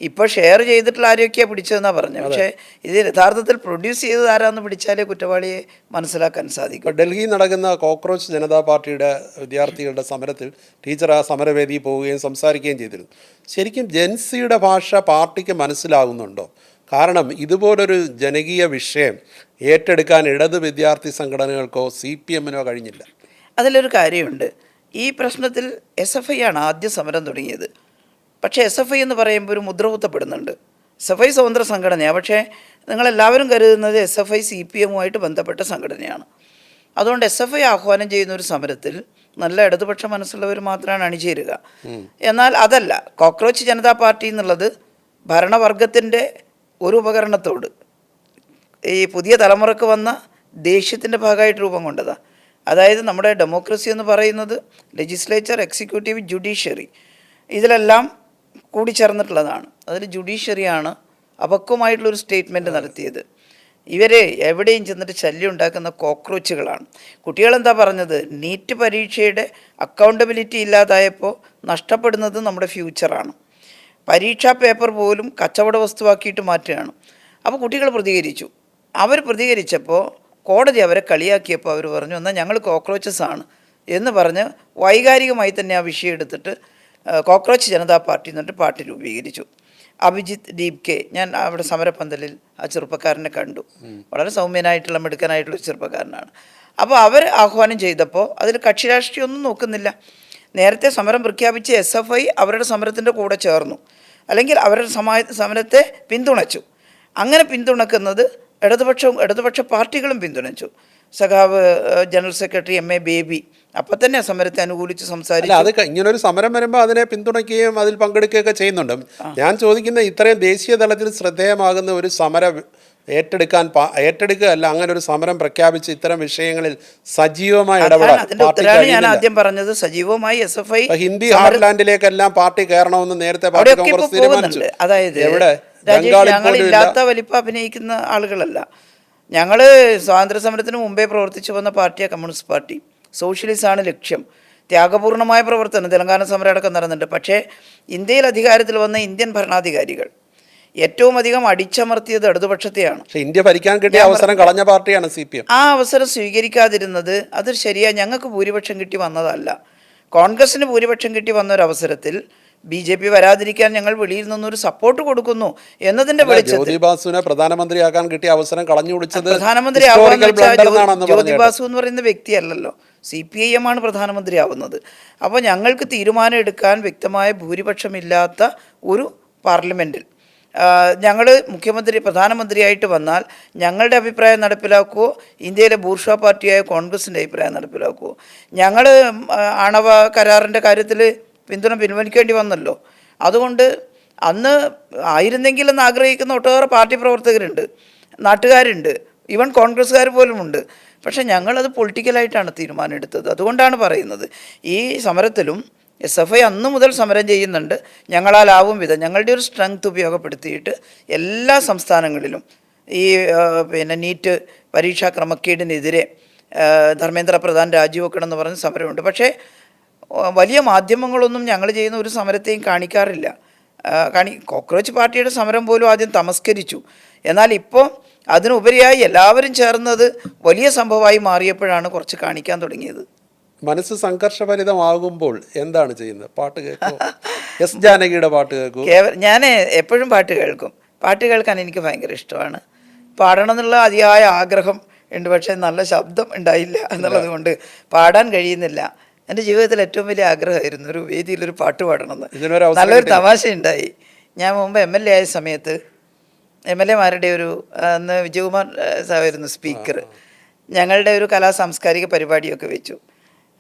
ഇപ്പോൾ ഷെയർ ചെയ്തിട്ടുള്ള ആരെയൊക്കെയാണ് പിടിച്ചതെന്നാണ് പറഞ്ഞത്. പക്ഷേ ഇത് യഥാർത്ഥത്തിൽ പ്രൊഡ്യൂസ് ചെയ്തത് ആരാന്ന് പിടിച്ചാലേ കുറ്റവാളിയെ മനസ്സിലാക്കാൻ സാധിക്കും. ഇപ്പോൾ ഡൽഹിയിൽ നടക്കുന്ന കോക്രോച്ച് ജനതാ പാർട്ടിയുടെ വിദ്യാർത്ഥികളുടെ സമരത്തിൽ ടീച്ചർ ആ സമരവേദിയിൽ പോവുകയും സംസാരിക്കുകയും ചെയ്തിരുന്നു. ശരിക്കും ജെൻസിയുടെ ഭാഷ പാർട്ടിക്ക് മനസ്സിലാകുന്നുണ്ടോ? കാരണം ഇതുപോലൊരു ജനകീയ വിഷയം ഏറ്റെടുക്കാൻ ഇടത് വിദ്യാർത്ഥി സംഘടനകൾക്കോ CPM-നോ കഴിഞ്ഞില്ല. അതിലൊരു കാര്യമുണ്ട്. ഈ പ്രശ്നത്തിൽ SFI ആണ് ആദ്യം സമരം തുടങ്ങിയത്. പക്ഷേ SFI എന്ന് പറയുമ്പോൾ ഒരു മുദ്ര കുത്തപ്പെടുന്നുണ്ട്. SFI സ്വതന്ത്ര സംഘടനയാണ്. പക്ഷേ നിങ്ങളെല്ലാവരും കരുതുന്നത് SFI CPM-ഉമായിട്ട് ബന്ധപ്പെട്ട സംഘടനയാണ്. അതുകൊണ്ട് SFI ആഹ്വാനം ചെയ്യുന്ന ഒരു സമരത്തിൽ നല്ല ഇടതുപക്ഷ മനസ്സുള്ളവർ മാത്രമാണ് അണിചേരുക. എന്നാൽ അതല്ല, കോക്രോച്ച് ജനതാ പാർട്ടി എന്നുള്ളത് ഭരണവർഗത്തിൻ്റെ ഒരു ഉപകരണത്തോട് ഈ പുതിയ തലമുറക്ക് വന്ന ദേഷ്യത്തിൻ്റെ ഭാഗമായിട്ട് രൂപം കൊണ്ടതാണ്. അതായത് നമ്മുടെ ഡെമോക്രസി എന്ന് പറയുന്നത് ലെജിസ്ലേച്ചർ, എക്സിക്യൂട്ടീവ്, ജുഡീഷ്യറി ഇതിലെല്ലാം കൂടിച്ചേർന്നിട്ടുള്ളതാണ്. അതിൽ ജുഡീഷ്യറിയാണ് അപക്വമായിട്ടുള്ളൊരു സ്റ്റേറ്റ്മെൻറ്റ് നടത്തിയത്. ഇവർ എവിടെയും ചെന്നിട്ട് ശല്യം ഉണ്ടാക്കുന്ന കോക്രോച്ചുകളാണ്. കുട്ടികളെന്താ പറഞ്ഞത്? നീറ്റ് പരീക്ഷയുടെ അക്കൗണ്ടബിലിറ്റി ഇല്ലാതായപ്പോൾ നഷ്ടപ്പെടുന്നത് നമ്മുടെ ഫ്യൂച്ചറാണ്. പരീക്ഷാ പേപ്പർ പോലും കച്ചവട വസ്തുവാക്കിയിട്ട് മാറ്റുകയാണ്. അപ്പോൾ കുട്ടികൾ പ്രതികരിച്ചു. അവർ പ്രതികരിച്ചപ്പോൾ കോടതി അവരെ കളിയാക്കിയപ്പോൾ അവർ പറഞ്ഞു, എന്നാൽ ഞങ്ങൾ കോക്രോച്ചസ് ആണ് എന്ന് പറഞ്ഞ് വൈകാരികമായി തന്നെ ആ വിഷയം എടുത്തിട്ട് കോക്രോച്ച് ജനതാ പാർട്ടി എന്നിട്ട് പാർട്ടി രൂപീകരിച്ചു. അഭിജിത്ത് ദീപ് കെ, ഞാൻ അവിടെ സമരപ്പന്തലിൽ ആ ചെറുപ്പക്കാരനെ കണ്ടു. വളരെ സൗമ്യനായിട്ടുള്ള മിടുക്കനായിട്ടുള്ള ചെറുപ്പക്കാരനാണ്. അപ്പോൾ അവർ ആഹ്വാനം ചെയ്തപ്പോൾ അതിൽ കക്ഷി രാഷ്ട്രീയമൊന്നും നോക്കുന്നില്ല. നേരത്തെ സമരം പ്രഖ്യാപിച്ച SFI അവരുടെ സമരത്തിൻ്റെ കൂടെ ചേർന്നു, അല്ലെങ്കിൽ അവരുടെ സമരത്തെ പിന്തുണച്ചു. അങ്ങനെ പിന്തുണക്കുന്നത് ഇടതുപക്ഷ പാർട്ടികളും പിന്തുണച്ചു. സഖാവ് ജനറൽ സെക്രട്ടറി MA ബേബി അപ്പം തന്നെ സമരത്തെ അനുകൂലിച്ച് സംസാരിച്ചു. അത് ഇങ്ങനൊരു സമരം വരുമ്പോൾ അതിനെ പിന്തുണയ്ക്കുകയും അതിൽ പങ്കെടുക്കുകയൊക്കെ ചെയ്യുന്നുണ്ട്. ഞാൻ ചോദിക്കുന്ന ഇത്രയും ദേശീയ തലത്തിൽ ശ്രദ്ധേയമാകുന്ന ഒരു സമരം ഏറ്റെടുക്കുക അല്ല, അങ്ങനെ ഒരു സമരം പ്രഖ്യാപിച്ച് ഇത്തരം വിഷയങ്ങളിൽ സജീവമായി ഇടപെടാൻ ഞാൻ ആദ്യം പറഞ്ഞത് സജീവമായി SFI ഹിന്ദി ഹാർട്ട്ലാൻഡിലേക്കെല്ലാം പാർട്ടി കയറണമെന്ന് നേരത്തെ പാർട്ടി കോൺഗ്രസ് തീരുമാനിച്ചു. അതായത് എവിടെ ഞങ്ങളില്ലാത്ത വലിപ്പം അഭിനയിക്കുന്ന ആളുകളല്ല. ഞങ്ങൾ സ്വാതന്ത്ര്യ സമരത്തിന് മുമ്പേ പ്രവർത്തിച്ചു വന്ന പാർട്ടിയാണ് കമ്മ്യൂണിസ്റ്റ് പാർട്ടി. സോഷ്യലിസമാണ് ലക്ഷ്യം. ത്യാഗപൂർണമായ പ്രവർത്തനം തെലങ്കാന സമരം അടക്കം നടന്നിട്ടുണ്ട്. പക്ഷേ ഇന്ത്യയിൽ അധികാരത്തിൽ വന്ന ഇന്ത്യൻ ഭരണാധികാരികൾ ഏറ്റവും അധികം അടിച്ചമർത്തിയത് ഇടതുപക്ഷത്തെയാണ്. ഇന്ത്യ ഭരിക്കാൻ കിട്ടിയ അവസരം കളഞ്ഞ പാർട്ടിയാണ് CPM. ആ അവസരം സ്വീകരിക്കാതിരുന്നത് അത് ശരിയാണ്. ഞങ്ങൾക്ക് ഭൂരിപക്ഷം കിട്ടി വന്നതല്ല. കോൺഗ്രസിന് ഭൂരിപക്ഷം കിട്ടി വന്ന ഒരു അവസരത്തിൽ BJP വരാതിരിക്കാൻ ഞങ്ങൾ വെളിയിൽ നിന്നൊരു സപ്പോർട്ട് കൊടുക്കുന്നു എന്നതിന്റെ വെളിച്ചത്തിൽ ജ്യോതിബാസുവിനെ പ്രധാനമന്ത്രിയാക്കാൻ കിട്ടിയ അവസരം കളഞ്ഞു കുടിച്ചത് പ്രധാനമന്ത്രി ജ്യോതിബാസു എന്ന് പറയുന്ന വ്യക്തിയല്ലല്ലോ, CPIM ആണ് പ്രധാനമന്ത്രിയാവുന്നത്. അപ്പോൾ ഞങ്ങൾക്ക് തീരുമാനം എടുക്കാൻ വ്യക്തമായ ഭൂരിപക്ഷമില്ലാത്ത ഒരു പാർലമെൻറ്റിൽ ഞങ്ങൾ പ്രധാനമന്ത്രിയായിട്ട് വന്നാൽ ഞങ്ങളുടെ അഭിപ്രായം നടപ്പിലാക്കുമോ, ഇന്ത്യയിലെ ബൂർഷ്വാ പാർട്ടിയായ കോൺഗ്രസിൻ്റെ അഭിപ്രായം നടപ്പിലാക്കുമോ? ഞങ്ങൾ ആണവ കരാറിൻ്റെ കാര്യത്തിൽ പിന്തുണ പിൻവലിക്കേണ്ടി വന്നല്ലോ. അതുകൊണ്ട് അന്ന് ആയിരുന്നെങ്കിലെന്ന് ആഗ്രഹിക്കുന്ന ഒട്ടേറെ പാർട്ടി പ്രവർത്തകരുണ്ട്, നാട്ടുകാരുണ്ട്, ഈവൻ കോൺഗ്രസ്സുകാർ പോലുമുണ്ട്. പക്ഷേ ഞങ്ങളത് പൊളിറ്റിക്കലായിട്ടാണ് തീരുമാനം എടുത്തത്. അതുകൊണ്ടാണ് പറയുന്നത് ഈ സമരത്തിലും SFI അന്ന് മുതൽ സമരം ചെയ്യുന്നുണ്ട്. ഞങ്ങളാലാവും വിധം ഞങ്ങളുടെ ഒരു സ്ട്രെങ്ത് ഉപയോഗപ്പെടുത്തിയിട്ട് എല്ലാ സംസ്ഥാനങ്ങളിലും ഈ നീറ്റ് പരീക്ഷാ ക്രമക്കേടിനെതിരെ ധർമ്മേന്ദ്ര പ്രധാൻ രാജിവെക്കണം എന്ന് പറഞ്ഞ സമരമുണ്ട്. പക്ഷേ വലിയ മാധ്യമങ്ങളൊന്നും ഞങ്ങൾ ചെയ്യുന്ന ഒരു സമരത്തെയും കാണിക്കാറില്ല. കോക്രോച്ച് പാർട്ടിയുടെ സമരം പോലും ആദ്യം തമസ്കരിച്ചു. എന്നാൽ ഇപ്പോൾ അതിനുപരിയായി എല്ലാവരും ചേർന്നത് വലിയ സംഭവമായി മാറിയപ്പോഴാണ് കുറച്ച് കാണിക്കാൻ തുടങ്ങിയത്. മനസ്സ് സംഘർഷഭരിതമാകുമ്പോൾ എന്താണ് ചെയ്യുന്നത്? പാട്ട് കേൾക്കും, എസ് ജാനകിയുടെ പാട്ട് കേൾക്കും. ഞാൻ എപ്പോഴും പാട്ട് കേൾക്കും. പാട്ട് കേൾക്കാൻ എനിക്ക് ഭയങ്കര ഇഷ്ടമാണ്. പാടണം എന്നുള്ള അതിയായ ആഗ്രഹം ഉണ്ട്, പക്ഷേ നല്ല ശബ്ദം ഉണ്ടായില്ല എന്നുള്ളത് കൊണ്ട് പാടാൻ കഴിയുന്നില്ല. എൻ്റെ ജീവിതത്തിൽ ഏറ്റവും വലിയ ആഗ്രഹമായിരുന്നു ഒരു വേദിയിലൊരു പാട്ട് പാടണമെന്ന്. നല്ലൊരു തമാശ ഉണ്ടായി. ഞാൻ മുമ്പ് MLA ആയ സമയത്ത് MLA-മാരുടെ അന്ന് വിജയകുമാർ സാറായിരുന്നു സ്പീക്കർ. ഞങ്ങളുടെ ഒരു സാംസ്കാരിക പരിപാടിയൊക്കെ വെച്ചു.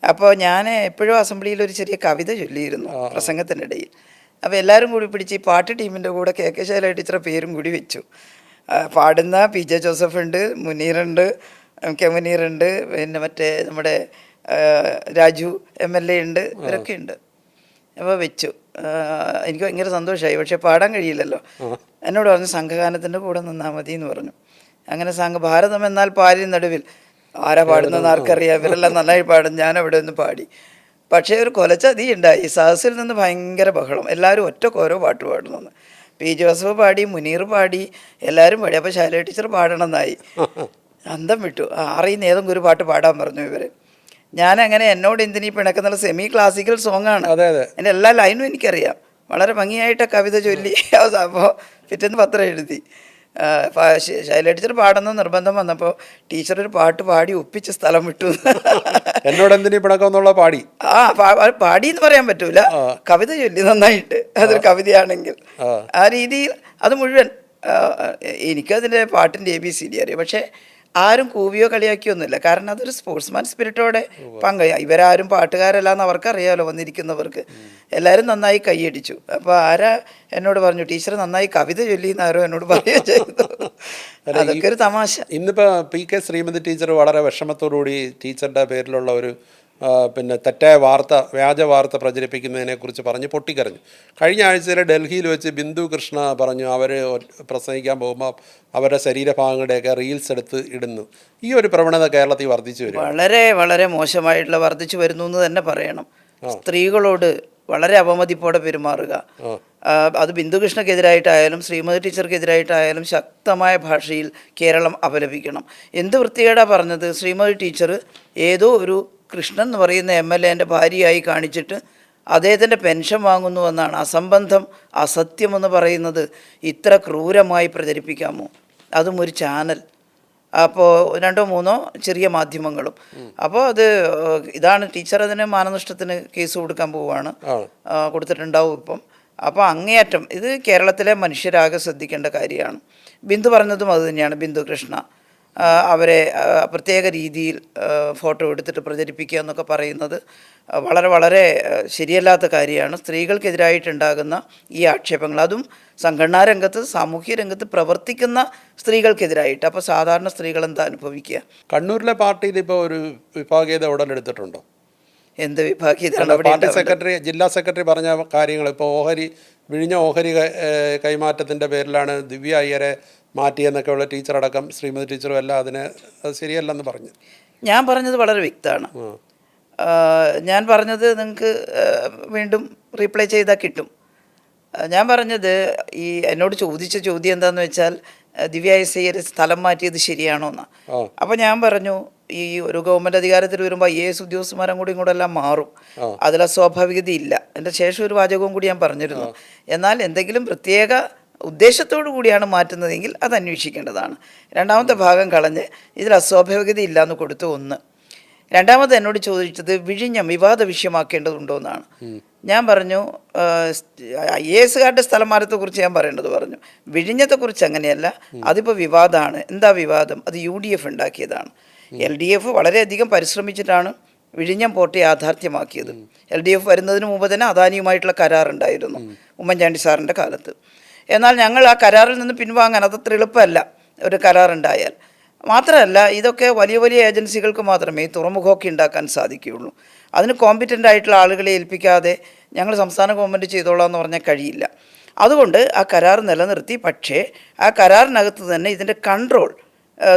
അപ്പോൾ ഞാൻ എപ്പോഴും അസംബ്ലിയിൽ ഒരു ചെറിയ കവിത ചൊല്ലിയിരുന്നു പ്രസംഗത്തിനിടയിൽ. അപ്പോൾ എല്ലാവരും കൂടി പിടിച്ച് ഈ പാട്ട് ടീമിൻ്റെ കൂടെ KK ശൈലജ ടീച്ചറെ പേരും കൂടി വെച്ചു. പാടുന്ന PJ ജോസഫ് ഉണ്ട്, മുനീറുണ്ട്, MK മുനീറുണ്ട്, പിന്നെ മറ്റേ നമ്മുടെ രാജു MLA ഉണ്ട്, ഇവരൊക്കെ ഉണ്ട്. അപ്പോൾ വെച്ചു. എനിക്ക് ഭയങ്കര സന്തോഷമായി. പക്ഷേ പാടാൻ കഴിയില്ലല്ലോ. എന്നോട് പറഞ്ഞു സംഘഗാനത്തിൻ്റെ കൂടെ നിന്നാൽ മതി എന്ന് പറഞ്ഞു. അങ്ങനെ ഭാരതം എന്നാൽ പാലിൻ നടുവിൽ ആരാ പാടുന്നതെന്ന് ആർക്കറിയാം, ഇവരെല്ലാം നന്നായി പാടും, ഞാൻ അവിടെ നിന്ന് പാടി. പക്ഷേ ഒരു കൊലച്ചതി ഉണ്ടായി. സദസ്സിൽ നിന്ന് ഭയങ്കര ബഹളം, എല്ലാവരും ഒറ്റക്കോരോ പാട്ട് പാടുന്നു. പി ജോസഫ് പാടി, മുനീർ പാടി, എല്ലാവരും പാടി. അപ്പോൾ ശൈല ടീച്ചർ പാടണമെന്നായി. അന്തം വിട്ടു. അറിയുന്ന ഏതെങ്കിലും ഒരു പാട്ട് പാടാൻ പറഞ്ഞു ഇവർ. ഞാനങ്ങനെ എന്നോട് എന്തിനീ പിണക്കുന്നുള്ള സെമി ക്ലാസിക്കൽ സോങ്ങാണ്. എൻ്റെ എല്ലാ ലൈനും എനിക്കറിയാം. വളരെ ഭംഗിയായിട്ട് കവിത ചൊല്ലി അപ്പോൾ പിറ്റേന്ന് പത്രം എഴുതി. ശൈല ടീച്ചർ പാടുന്ന നിർബന്ധം വന്നപ്പോൾ ടീച്ചർ ഒരു പാട്ട് പാടി ഒപ്പിച്ച് സ്ഥലം വിട്ടു. എന്നോട് എന്തിനീ പിണക്കമെന്നുള്ള പാടി. പാടി എന്ന് പറയാൻ പറ്റൂല, കവിത ചൊല്ലി നന്നായിട്ട്. അതൊരു കവിതയാണെങ്കിൽ ആ രീതിയിൽ അത് മുഴുവൻ. എനിക്കതിൻ്റെ പാട്ടിൻ്റെ ABCD അറിയാം. പക്ഷേ ആരും കൂവിയോ കളിയാക്കിയൊന്നുമില്ല. കാരണം അതൊരു സ്പോർട്സ്മാൻ സ്പിരിറ്റോടെ ഇവരാരും പാട്ടുകാരല്ല എന്ന് അവർക്കറിയാമല്ലോ, വന്നിരിക്കുന്നവർക്ക്. എല്ലാവരും നന്നായി കൈയടിച്ചു. അപ്പോൾ ആരാ എന്നോട് പറഞ്ഞു, ടീച്ചർ നന്നായി കവിത ചൊല്ലിയെന്ന് ആരോ എന്നോട് പറയുകയും ചെയ്തു. അതൊക്കെ ഒരു തമാശ. ഇന്നിപ്പോൾ PK ശ്രീമതി ടീച്ചർ വളരെ വിഷമത്തോടുകൂടി ടീച്ചറുടെ പേരിലുള്ള ഒരു പിന്നെ തെറ്റായ വാർത്ത, വ്യാജ വാർത്ത പ്രചരിപ്പിക്കുന്നതിനെക്കുറിച്ച് പറഞ്ഞ് പൊട്ടിക്കരഞ്ഞു. കഴിഞ്ഞ ആഴ്ചയിൽ ഡൽഹിയിൽ വെച്ച് ബിന്ദു കൃഷ്ണ പറഞ്ഞു അവർ പ്രസംഗിക്കാൻ പോകുമ്പോൾ അവരുടെ ശരീരഭാഗങ്ങളുടെയൊക്കെ റീൽസ് എടുത്ത് ഇടുന്നു. ഈ ഒരു പ്രവണത കേരളത്തിൽ വർദ്ധിച്ചു വരും. വളരെ വളരെ മോശമായിട്ടുള്ള വർദ്ധിച്ചു വരുന്നു എന്ന് തന്നെ പറയണം. സ്ത്രീകളോട് വളരെ അപമതിപ്പോടെ പെരുമാറുക. അത് ബിന്ദുകൃഷ്ണക്കെതിരായിട്ടായാലും ശ്രീമതി ടീച്ചർക്കെതിരായിട്ടായാലും ശക്തമായ ഭാഷയിൽ കേരളം അപലപിക്കണം. എന്ത് വൃത്തികേടാ പറഞ്ഞത്. ശ്രീമതി ടീച്ചർ ഏതോ ഒരു കൃഷ്ണൻ എന്ന് പറയുന്ന MLA ഭാര്യയായി കാണിച്ചിട്ട് അദ്ദേഹത്തിൻ്റെ പെൻഷൻ വാങ്ങുന്നു എന്നാണ്. അസംബന്ധം, അസത്യമെന്ന് പറയുന്നത് ഇത്ര ക്രൂരമായി പ്രചരിപ്പിക്കാമോ? അതും ഒരു ചാനൽ. അപ്പോൾ 2-3 ചെറിയ മാധ്യമങ്ങളും. അപ്പോൾ അത് ഇതാണ്. ടീച്ചർ അതിന് മാനനഷ്ടത്തിന് കേസ് കൊടുക്കാൻ പോവുകയാണ്, കൊടുത്തിട്ടുണ്ടാവും ഇപ്പം. അപ്പോൾ അങ്ങേയറ്റം ഇത് കേരളത്തിലെ മനുഷ്യരാകെ ശ്രദ്ധിക്കേണ്ട കാര്യമാണ്. ബിന്ദു പറഞ്ഞതും അതുതന്നെയാണ്. ബിന്ദു കൃഷ്ണ അവരെ പ്രത്യേക രീതിയിൽ ഫോട്ടോ എടുത്തിട്ട് പ്രചരിപ്പിക്കുക എന്നൊക്കെ പറയുന്നത് വളരെ വളരെ ശരിയല്ലാത്ത കാര്യമാണ്. സ്ത്രീകൾക്കെതിരായിട്ടുണ്ടാകുന്ന ഈ ആക്ഷേപങ്ങൾ, അതും സംഘടനാ രംഗത്ത്, സാമൂഹ്യ രംഗത്ത് പ്രവർത്തിക്കുന്ന സ്ത്രീകൾക്കെതിരായിട്ട്. അപ്പോൾ സാധാരണ സ്ത്രീകൾ എന്താ അനുഭവിക്കുക? കണ്ണൂരിലെ പാർട്ടിയിൽ ഇപ്പോൾ ഒരു വിഭാഗീയത ഉടലെടുത്തിട്ടുണ്ടോ? എന്ത് വിഭാഗീയത? പാർട്ടി സെക്രട്ടറി, ജില്ലാ സെക്രട്ടറി പറഞ്ഞ കാര്യങ്ങൾ ഇപ്പോൾ വിഴിഞ്ഞ ഓഹരി കൈമാറ്റത്തിൻ്റെ പേരിലാണ് ദിവ്യ അയ്യരെ മാറ്റിയെന്നൊക്കെയുള്ള ടീച്ചറടക്കം ശ്രീമതി ടീച്ചറും എല്ലാം അത് ശരിയല്ലെന്ന് പറഞ്ഞു. ഞാൻ പറഞ്ഞത് വളരെ വ്യക്തമാണ്. ഞാൻ പറഞ്ഞത് നിങ്ങൾക്ക് വീണ്ടും റീപ്ലൈ ചെയ്താൽ കിട്ടും. ഞാൻ പറഞ്ഞത് എന്നോട് ചോദിച്ച ചോദ്യം എന്താണെന്ന് വെച്ചാൽ ദിവ്യ അയ്യരെ സ്ഥലം മാറ്റിയത് ശരിയാണോ എന്നാണ്. അപ്പോൾ ഞാൻ പറഞ്ഞു, ഈ ഒരു ഗവൺമെൻറ് അധികാരത്തിൽ വരുമ്പോൾ IAS ഉദ്യോഗസ്ഥന്മാരും കൂടി ഇങ്ങോട്ടെല്ലാം മാറും, അതിൽ അസ്വാഭാവികത ഇല്ല. എൻ്റെ ശേഷം ഒരു വാചകവും കൂടി ഞാൻ പറഞ്ഞിരുന്നു. എന്നാൽ എന്തെങ്കിലും പ്രത്യേക ഉദ്ദേശത്തോടു കൂടിയാണ് മാറ്റുന്നതെങ്കിൽ അത് അന്വേഷിക്കേണ്ടതാണ്. രണ്ടാമത്തെ ഭാഗം കളഞ്ഞ് ഇതിൽ അസ്വാഭാവികത ഇല്ലയെന്ന് കൊടുത്തു. ഒന്ന്. രണ്ടാമത് എന്നോട് ചോദിച്ചത് വിഴിഞ്ഞം വിവാദ വിഷയമാക്കേണ്ടതുണ്ടോ എന്നാണ്. ഞാൻ പറഞ്ഞു, IASകാരുടെ സ്ഥലം മാറ്റത്തെക്കുറിച്ച് ഞാൻ പറയേണ്ടത് പറഞ്ഞു. വിഴിഞ്ഞത്തെക്കുറിച്ച് അങ്ങനെയല്ല, അതിപ്പോൾ വിവാദമാണ്. എന്താ വിവാദം? അത് UDF ഉണ്ടാക്കിയതാണ്. LDF വളരെയധികം പരിശ്രമിച്ചിട്ടാണ് വിഴിഞ്ഞം പോർട്ട് യാഥാർത്ഥ്യമാക്കിയത്. LDF വരുന്നതിന് മുമ്പ് തന്നെ അദാനിയുമായിട്ടുള്ള കരാറുണ്ടായിരുന്നു ഉമ്മൻചാണ്ടി സാറിൻ്റെ കാലത്ത്. എന്നാൽ ഞങ്ങൾ ആ കരാറിൽ നിന്ന് പിൻവാങ്ങാൻ അതത്ര എളുപ്പമല്ല ഒരു കരാറുണ്ടായാൽ. മാത്രമല്ല, ഇതൊക്കെ വലിയ വലിയ ഏജൻസികൾക്ക് മാത്രമേ തുറമുഖമൊക്കെ ഉണ്ടാക്കാൻ സാധിക്കുകയുള്ളൂ. അതിന് കോമ്പിറ്റൻ്റ് ആയിട്ടുള്ള ആളുകളെ ഏൽപ്പിക്കാതെ ഞങ്ങൾ സംസ്ഥാന ഗവൺമെൻറ് ചെയ്തോളാം എന്ന് പറഞ്ഞാൽ കഴിയില്ല. അതുകൊണ്ട് ആ കരാർ നിലനിർത്തി. പക്ഷേ ആ കരാറിനകത്ത് തന്നെ ഇതിൻ്റെ കൺട്രോൾ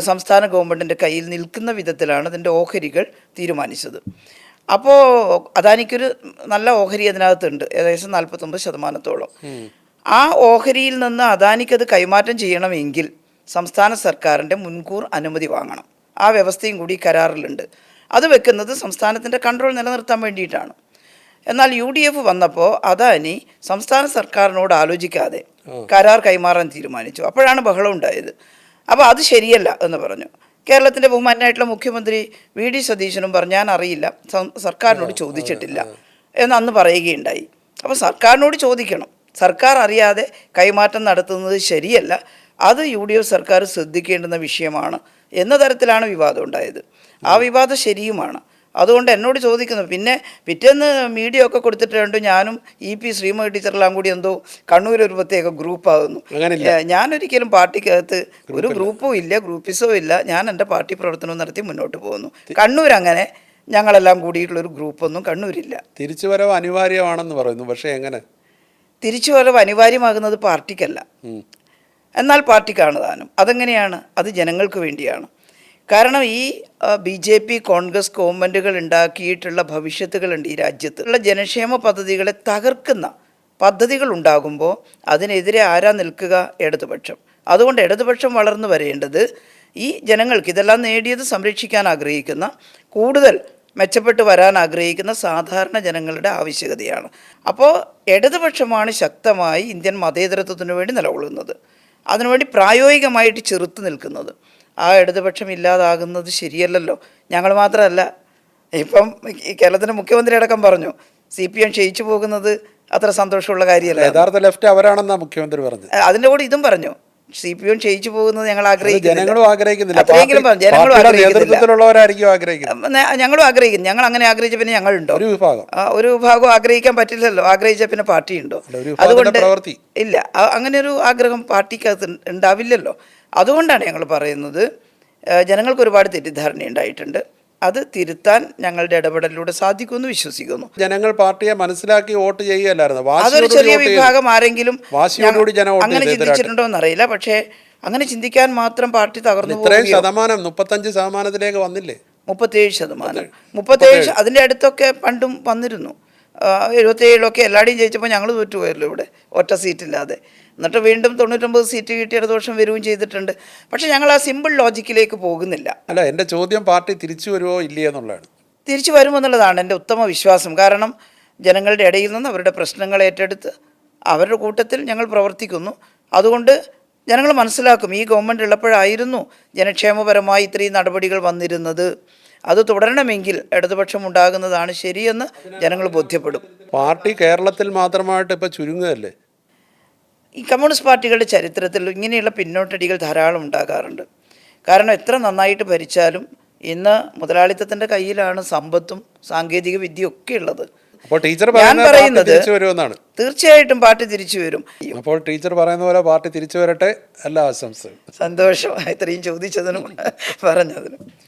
സംസ്ഥാന ഗവൺമെൻറ്റിൻ്റെ കയ്യിൽ നിൽക്കുന്ന വിധത്തിലാണ് ഇതിൻ്റെ ഓഹരികൾ തീരുമാനിച്ചത്. അപ്പോൾ അദാനിക്കൊരു നല്ല ഓഹരി അതിനകത്തുണ്ട്, ഏകദേശം 49%. ആ ഓഹരിയിൽ നിന്ന് അദാനിക്കത് കൈമാറ്റം ചെയ്യണമെങ്കിൽ സംസ്ഥാന സർക്കാരിൻ്റെ മുൻകൂർ അനുമതി വാങ്ങണം. ആ വ്യവസ്ഥയും കൂടി കരാറിലുണ്ട്. അത് വെക്കുന്നത് സംസ്ഥാനത്തിൻ്റെ കൺട്രോൾ നിലനിർത്താൻ വേണ്ടിയിട്ടാണ്. എന്നാൽ UDF വന്നപ്പോൾ അദാനി സംസ്ഥാന സർക്കാരിനോട് ആലോചിക്കാതെ കരാർ കൈമാറാൻ തീരുമാനിച്ചു. അപ്പോഴാണ് ബഹളം ഉണ്ടായത്. അപ്പോൾ അത് ശരിയല്ല എന്ന് പറഞ്ഞു. കേരളത്തിൻ്റെ ബഹുമാനായിട്ടുള്ള മുഖ്യമന്ത്രി VD സതീശനും പറഞ്ഞു, ഞാൻ അറിയില്ല, സർക്കാരിനോട് ചോദിച്ചിട്ടില്ല എന്ന് അന്ന് പറയുകയുണ്ടായി. അപ്പോൾ സർക്കാരിനോട് ചോദിക്കണം. സർക്കാർ അറിയാതെ കൈമാറ്റം നടത്തുന്നത് ശരിയല്ല, അത് UDF സർക്കാർ ശ്രദ്ധിക്കേണ്ടുന്ന വിഷയമാണ് എന്ന തരത്തിലാണ് വിവാദം ഉണ്ടായത്. ആ വിവാദം ശരിയുമാണ്. അതുകൊണ്ട് എന്നോട് ചോദിക്കുന്നു. പിന്നെ പിറ്റേന്ന് മീഡിയ ഒക്കെ കൊടുത്തിട്ടുണ്ട്, ഞാനും EP ശ്രീമതി ടീച്ചറെല്ലാം കൂടി എന്തോ കണ്ണൂർ ഒരു പ്രത്യേക ഗ്രൂപ്പാകുന്നു. ഞാനൊരിക്കലും പാർട്ടിക്കകത്ത് ഒരു ഗ്രൂപ്പും ഇല്ല, ഗ്രൂപ്പിസോ ഇല്ല. ഞാൻ എൻ്റെ പാർട്ടി പ്രവർത്തനം നടത്തി മുന്നോട്ട് പോകുന്നു. കണ്ണൂർ അങ്ങനെ ഞങ്ങളെല്ലാം കൂടിയിട്ടുള്ളൊരു ഗ്രൂപ്പൊന്നും കണ്ണൂരില്ല. തിരിച്ചുവരവ് അനിവാര്യമാണെന്ന് പറയുന്നു. പക്ഷേ എങ്ങനെ തിരിച്ചുവരവ് അനിവാര്യമാകുന്നത് പാർട്ടിക്കല്ല, എന്നാൽ പാർട്ടിക്കാണ് താനും. അതെങ്ങനെയാണ്? അത് ജനങ്ങൾക്ക് വേണ്ടിയാണ്. കാരണം ഈ BJP കോൺഗ്രസ് ഗവൺമെൻറ്റുകൾ ഉണ്ടാക്കിയിട്ടുള്ള ഭവിഷ്യത്തുകളുണ്ട് ഈ രാജ്യത്ത് ഉള്ള ജനക്ഷേമ പദ്ധതികളെ തകർക്കുന്ന പദ്ധതികൾ ഉണ്ടാകുമ്പോൾ അതിനെതിരെ ആരാ നിൽക്കുക? ഇടതുപക്ഷം. അതുകൊണ്ട് ഇടതുപക്ഷം വളർന്നു വരേണ്ടത് ഈ ജനങ്ങൾക്ക് ഇതെല്ലാം നേടിയത് സംരക്ഷിക്കാൻ ആഗ്രഹിക്കുന്ന, കൂടുതൽ മെച്ചപ്പെട്ട് വരാൻ ആഗ്രഹിക്കുന്ന സാധാരണ ജനങ്ങളുടെ ആവശ്യകതയാണ്. അപ്പോൾ ഇടതുപക്ഷമാണ് ശക്തമായി ഇന്ത്യൻ മതേതരത്വത്തിന് വേണ്ടി നിലകൊള്ളുന്നത്, അതിനുവേണ്ടി പ്രായോഗികമായിട്ട് ചെറുത്ത് നിൽക്കുന്നത്. ആ ഇടതുപക്ഷം ഇല്ലാതാകുന്നത് ശരിയല്ലല്ലോ. ഞങ്ങൾ മാത്രമല്ല, ഇപ്പം ഈ കേരളത്തിൻ്റെ മുഖ്യമന്ത്രി അടക്കം പറഞ്ഞു CPM ക്ഷയിച്ചു പോകുന്നത് അത്ര സന്തോഷമുള്ള കാര്യമല്ല. യഥാർത്ഥ ലെഫ്റ്റ് അവരാണെന്നാണ് മുഖ്യമന്ത്രി പറഞ്ഞത്. അതിൻ്റെ കൂടെ ഇതും പറഞ്ഞു CPM ക്ഷയിച്ചു പോകുന്നത് ഞങ്ങൾ ജനങ്ങളും ആഗ്രഹിക്കുന്നില്ല. അത്രയെങ്കിലും പറഞ്ഞു. ജനങ്ങളും നേതൃത്വത്തിലുള്ളവരായിരിക്കും ആഗ്രഹിക്കുന്നത്. ഞങ്ങളും ആഗ്രഹിക്കുന്നു. ഞങ്ങൾ അങ്ങനെ ആഗ്രഹിച്ച പിന്നെ ഞങ്ങളുണ്ടോ? ഒരു വിഭാഗം ആഗ്രഹിക്കാൻ പറ്റില്ലല്ലോ. ആഗ്രഹിച്ച പിന്നെ പാർട്ടി ഉണ്ടോ? അതുകൊണ്ട് ഇല്ല, അങ്ങനെ ഒരു ആഗ്രഹം പാർട്ടിക്കകത്ത് ഉണ്ടാവില്ലല്ലോ. അതുകൊണ്ടാണ് ഞങ്ങൾ പറയുന്നത് ജനങ്ങൾക്ക് ഒരുപാട് തെറ്റിദ്ധാരണ ഉണ്ടായിട്ടുണ്ട്. അത് തിരുത്താൻ ഞങ്ങളുടെ ഇടപെടലിലൂടെ സാധിക്കുമെന്ന് വിശ്വസിക്കുന്നു. ജനങ്ങൾ പാർട്ടിയെ മനസ്സിലാക്കി വോട്ട് ചെയ്യുകയല്ലായിരുന്നു. അതൊരു ചെറിയ വിഭാഗം ആരെങ്കിലും അങ്ങനെ ചിന്തിച്ചിട്ടുണ്ടോ എന്നറിയില്ല. പക്ഷേ അങ്ങനെ ചിന്തിക്കാൻ മാത്രം പാർട്ടി തകർന്നു. 35% വന്നില്ലേ? 37%. 37 അതിൻ്റെ അടുത്തൊക്കെ പണ്ടും വന്നിരുന്നു. 77 എല്ലാവരുടെയും ജയിച്ചപ്പോൾ ഞങ്ങൾ തോറ്റുപോയല്ലോ ഇവിടെ, ഒറ്റ സീറ്റില്ലാതെ. എന്നിട്ട് വീണ്ടും 99 സീറ്റ് കിട്ടി ഇടതുപക്ഷം വരികയും ചെയ്തിട്ടുണ്ട്. പക്ഷേ ഞങ്ങൾ ആ സിമ്പിൾ ലോജിക്കിലേക്ക് പോകുന്നില്ല. അല്ല, എൻ്റെ ചോദ്യം പാർട്ടി തിരിച്ചു വരുമോ ഇല്ലേ എന്നുള്ളതാണ്. തിരിച്ചു വരുമെന്നുള്ളതാണ് എൻ്റെ ഉത്തമ വിശ്വാസം. കാരണം ജനങ്ങളുടെ ഇടയിൽ നിന്ന് അവരുടെ പ്രശ്നങ്ങൾ ഏറ്റെടുത്ത് അവരുടെ കൂട്ടത്തിൽ ഞങ്ങൾ പ്രവർത്തിക്കുന്നു. അതുകൊണ്ട് ജനങ്ങൾ മനസ്സിലാക്കും ഈ ഗവൺമെൻറ് ഉള്ളപ്പോഴായിരുന്നു ജനക്ഷേമപരമായി ഇത്രയും നടപടികൾ വന്നിരുന്നത്. അത് തുടരണമെങ്കിൽ ഇടതുപക്ഷം ഉണ്ടാകുന്നതാണ് ശരിയെന്ന് ജനങ്ങൾ ബോധ്യപ്പെടും. പാർട്ടി കേരളത്തിൽ മാത്രമായിട്ട് ഇപ്പോൾ ചുരുങ്ങുകയല്ലേ? ഈ കമ്മ്യൂണിസ്റ്റ് പാർട്ടികളുടെ ചരിത്രത്തിൽ ഇങ്ങനെയുള്ള പിന്നോട്ടടികൾ ധാരാളം ഉണ്ടാകാറുണ്ട്. കാരണം എത്ര നന്നായിട്ട് ഭരിച്ചാലും ഇന്ന് മുതലാളിത്തത്തിൻ്റെ കയ്യിലാണ് സമ്പത്തും സാങ്കേതിക വിദ്യയും ഒക്കെ ഉള്ളത്. അപ്പോൾ ടീച്ചർ ഞാൻ പറയുന്നത് വരുമെന്നാണ്. തീർച്ചയായിട്ടും പാർട്ടി തിരിച്ചു വരും. അപ്പോൾ ടീച്ചർ പറയുന്ന പോലെ പാർട്ടി തിരിച്ചു വരട്ടെ. എല്ലാ ആശംസകളും. സന്തോഷം ഇത്രയും ചോദിച്ചതിനും പറഞ്ഞതിനും.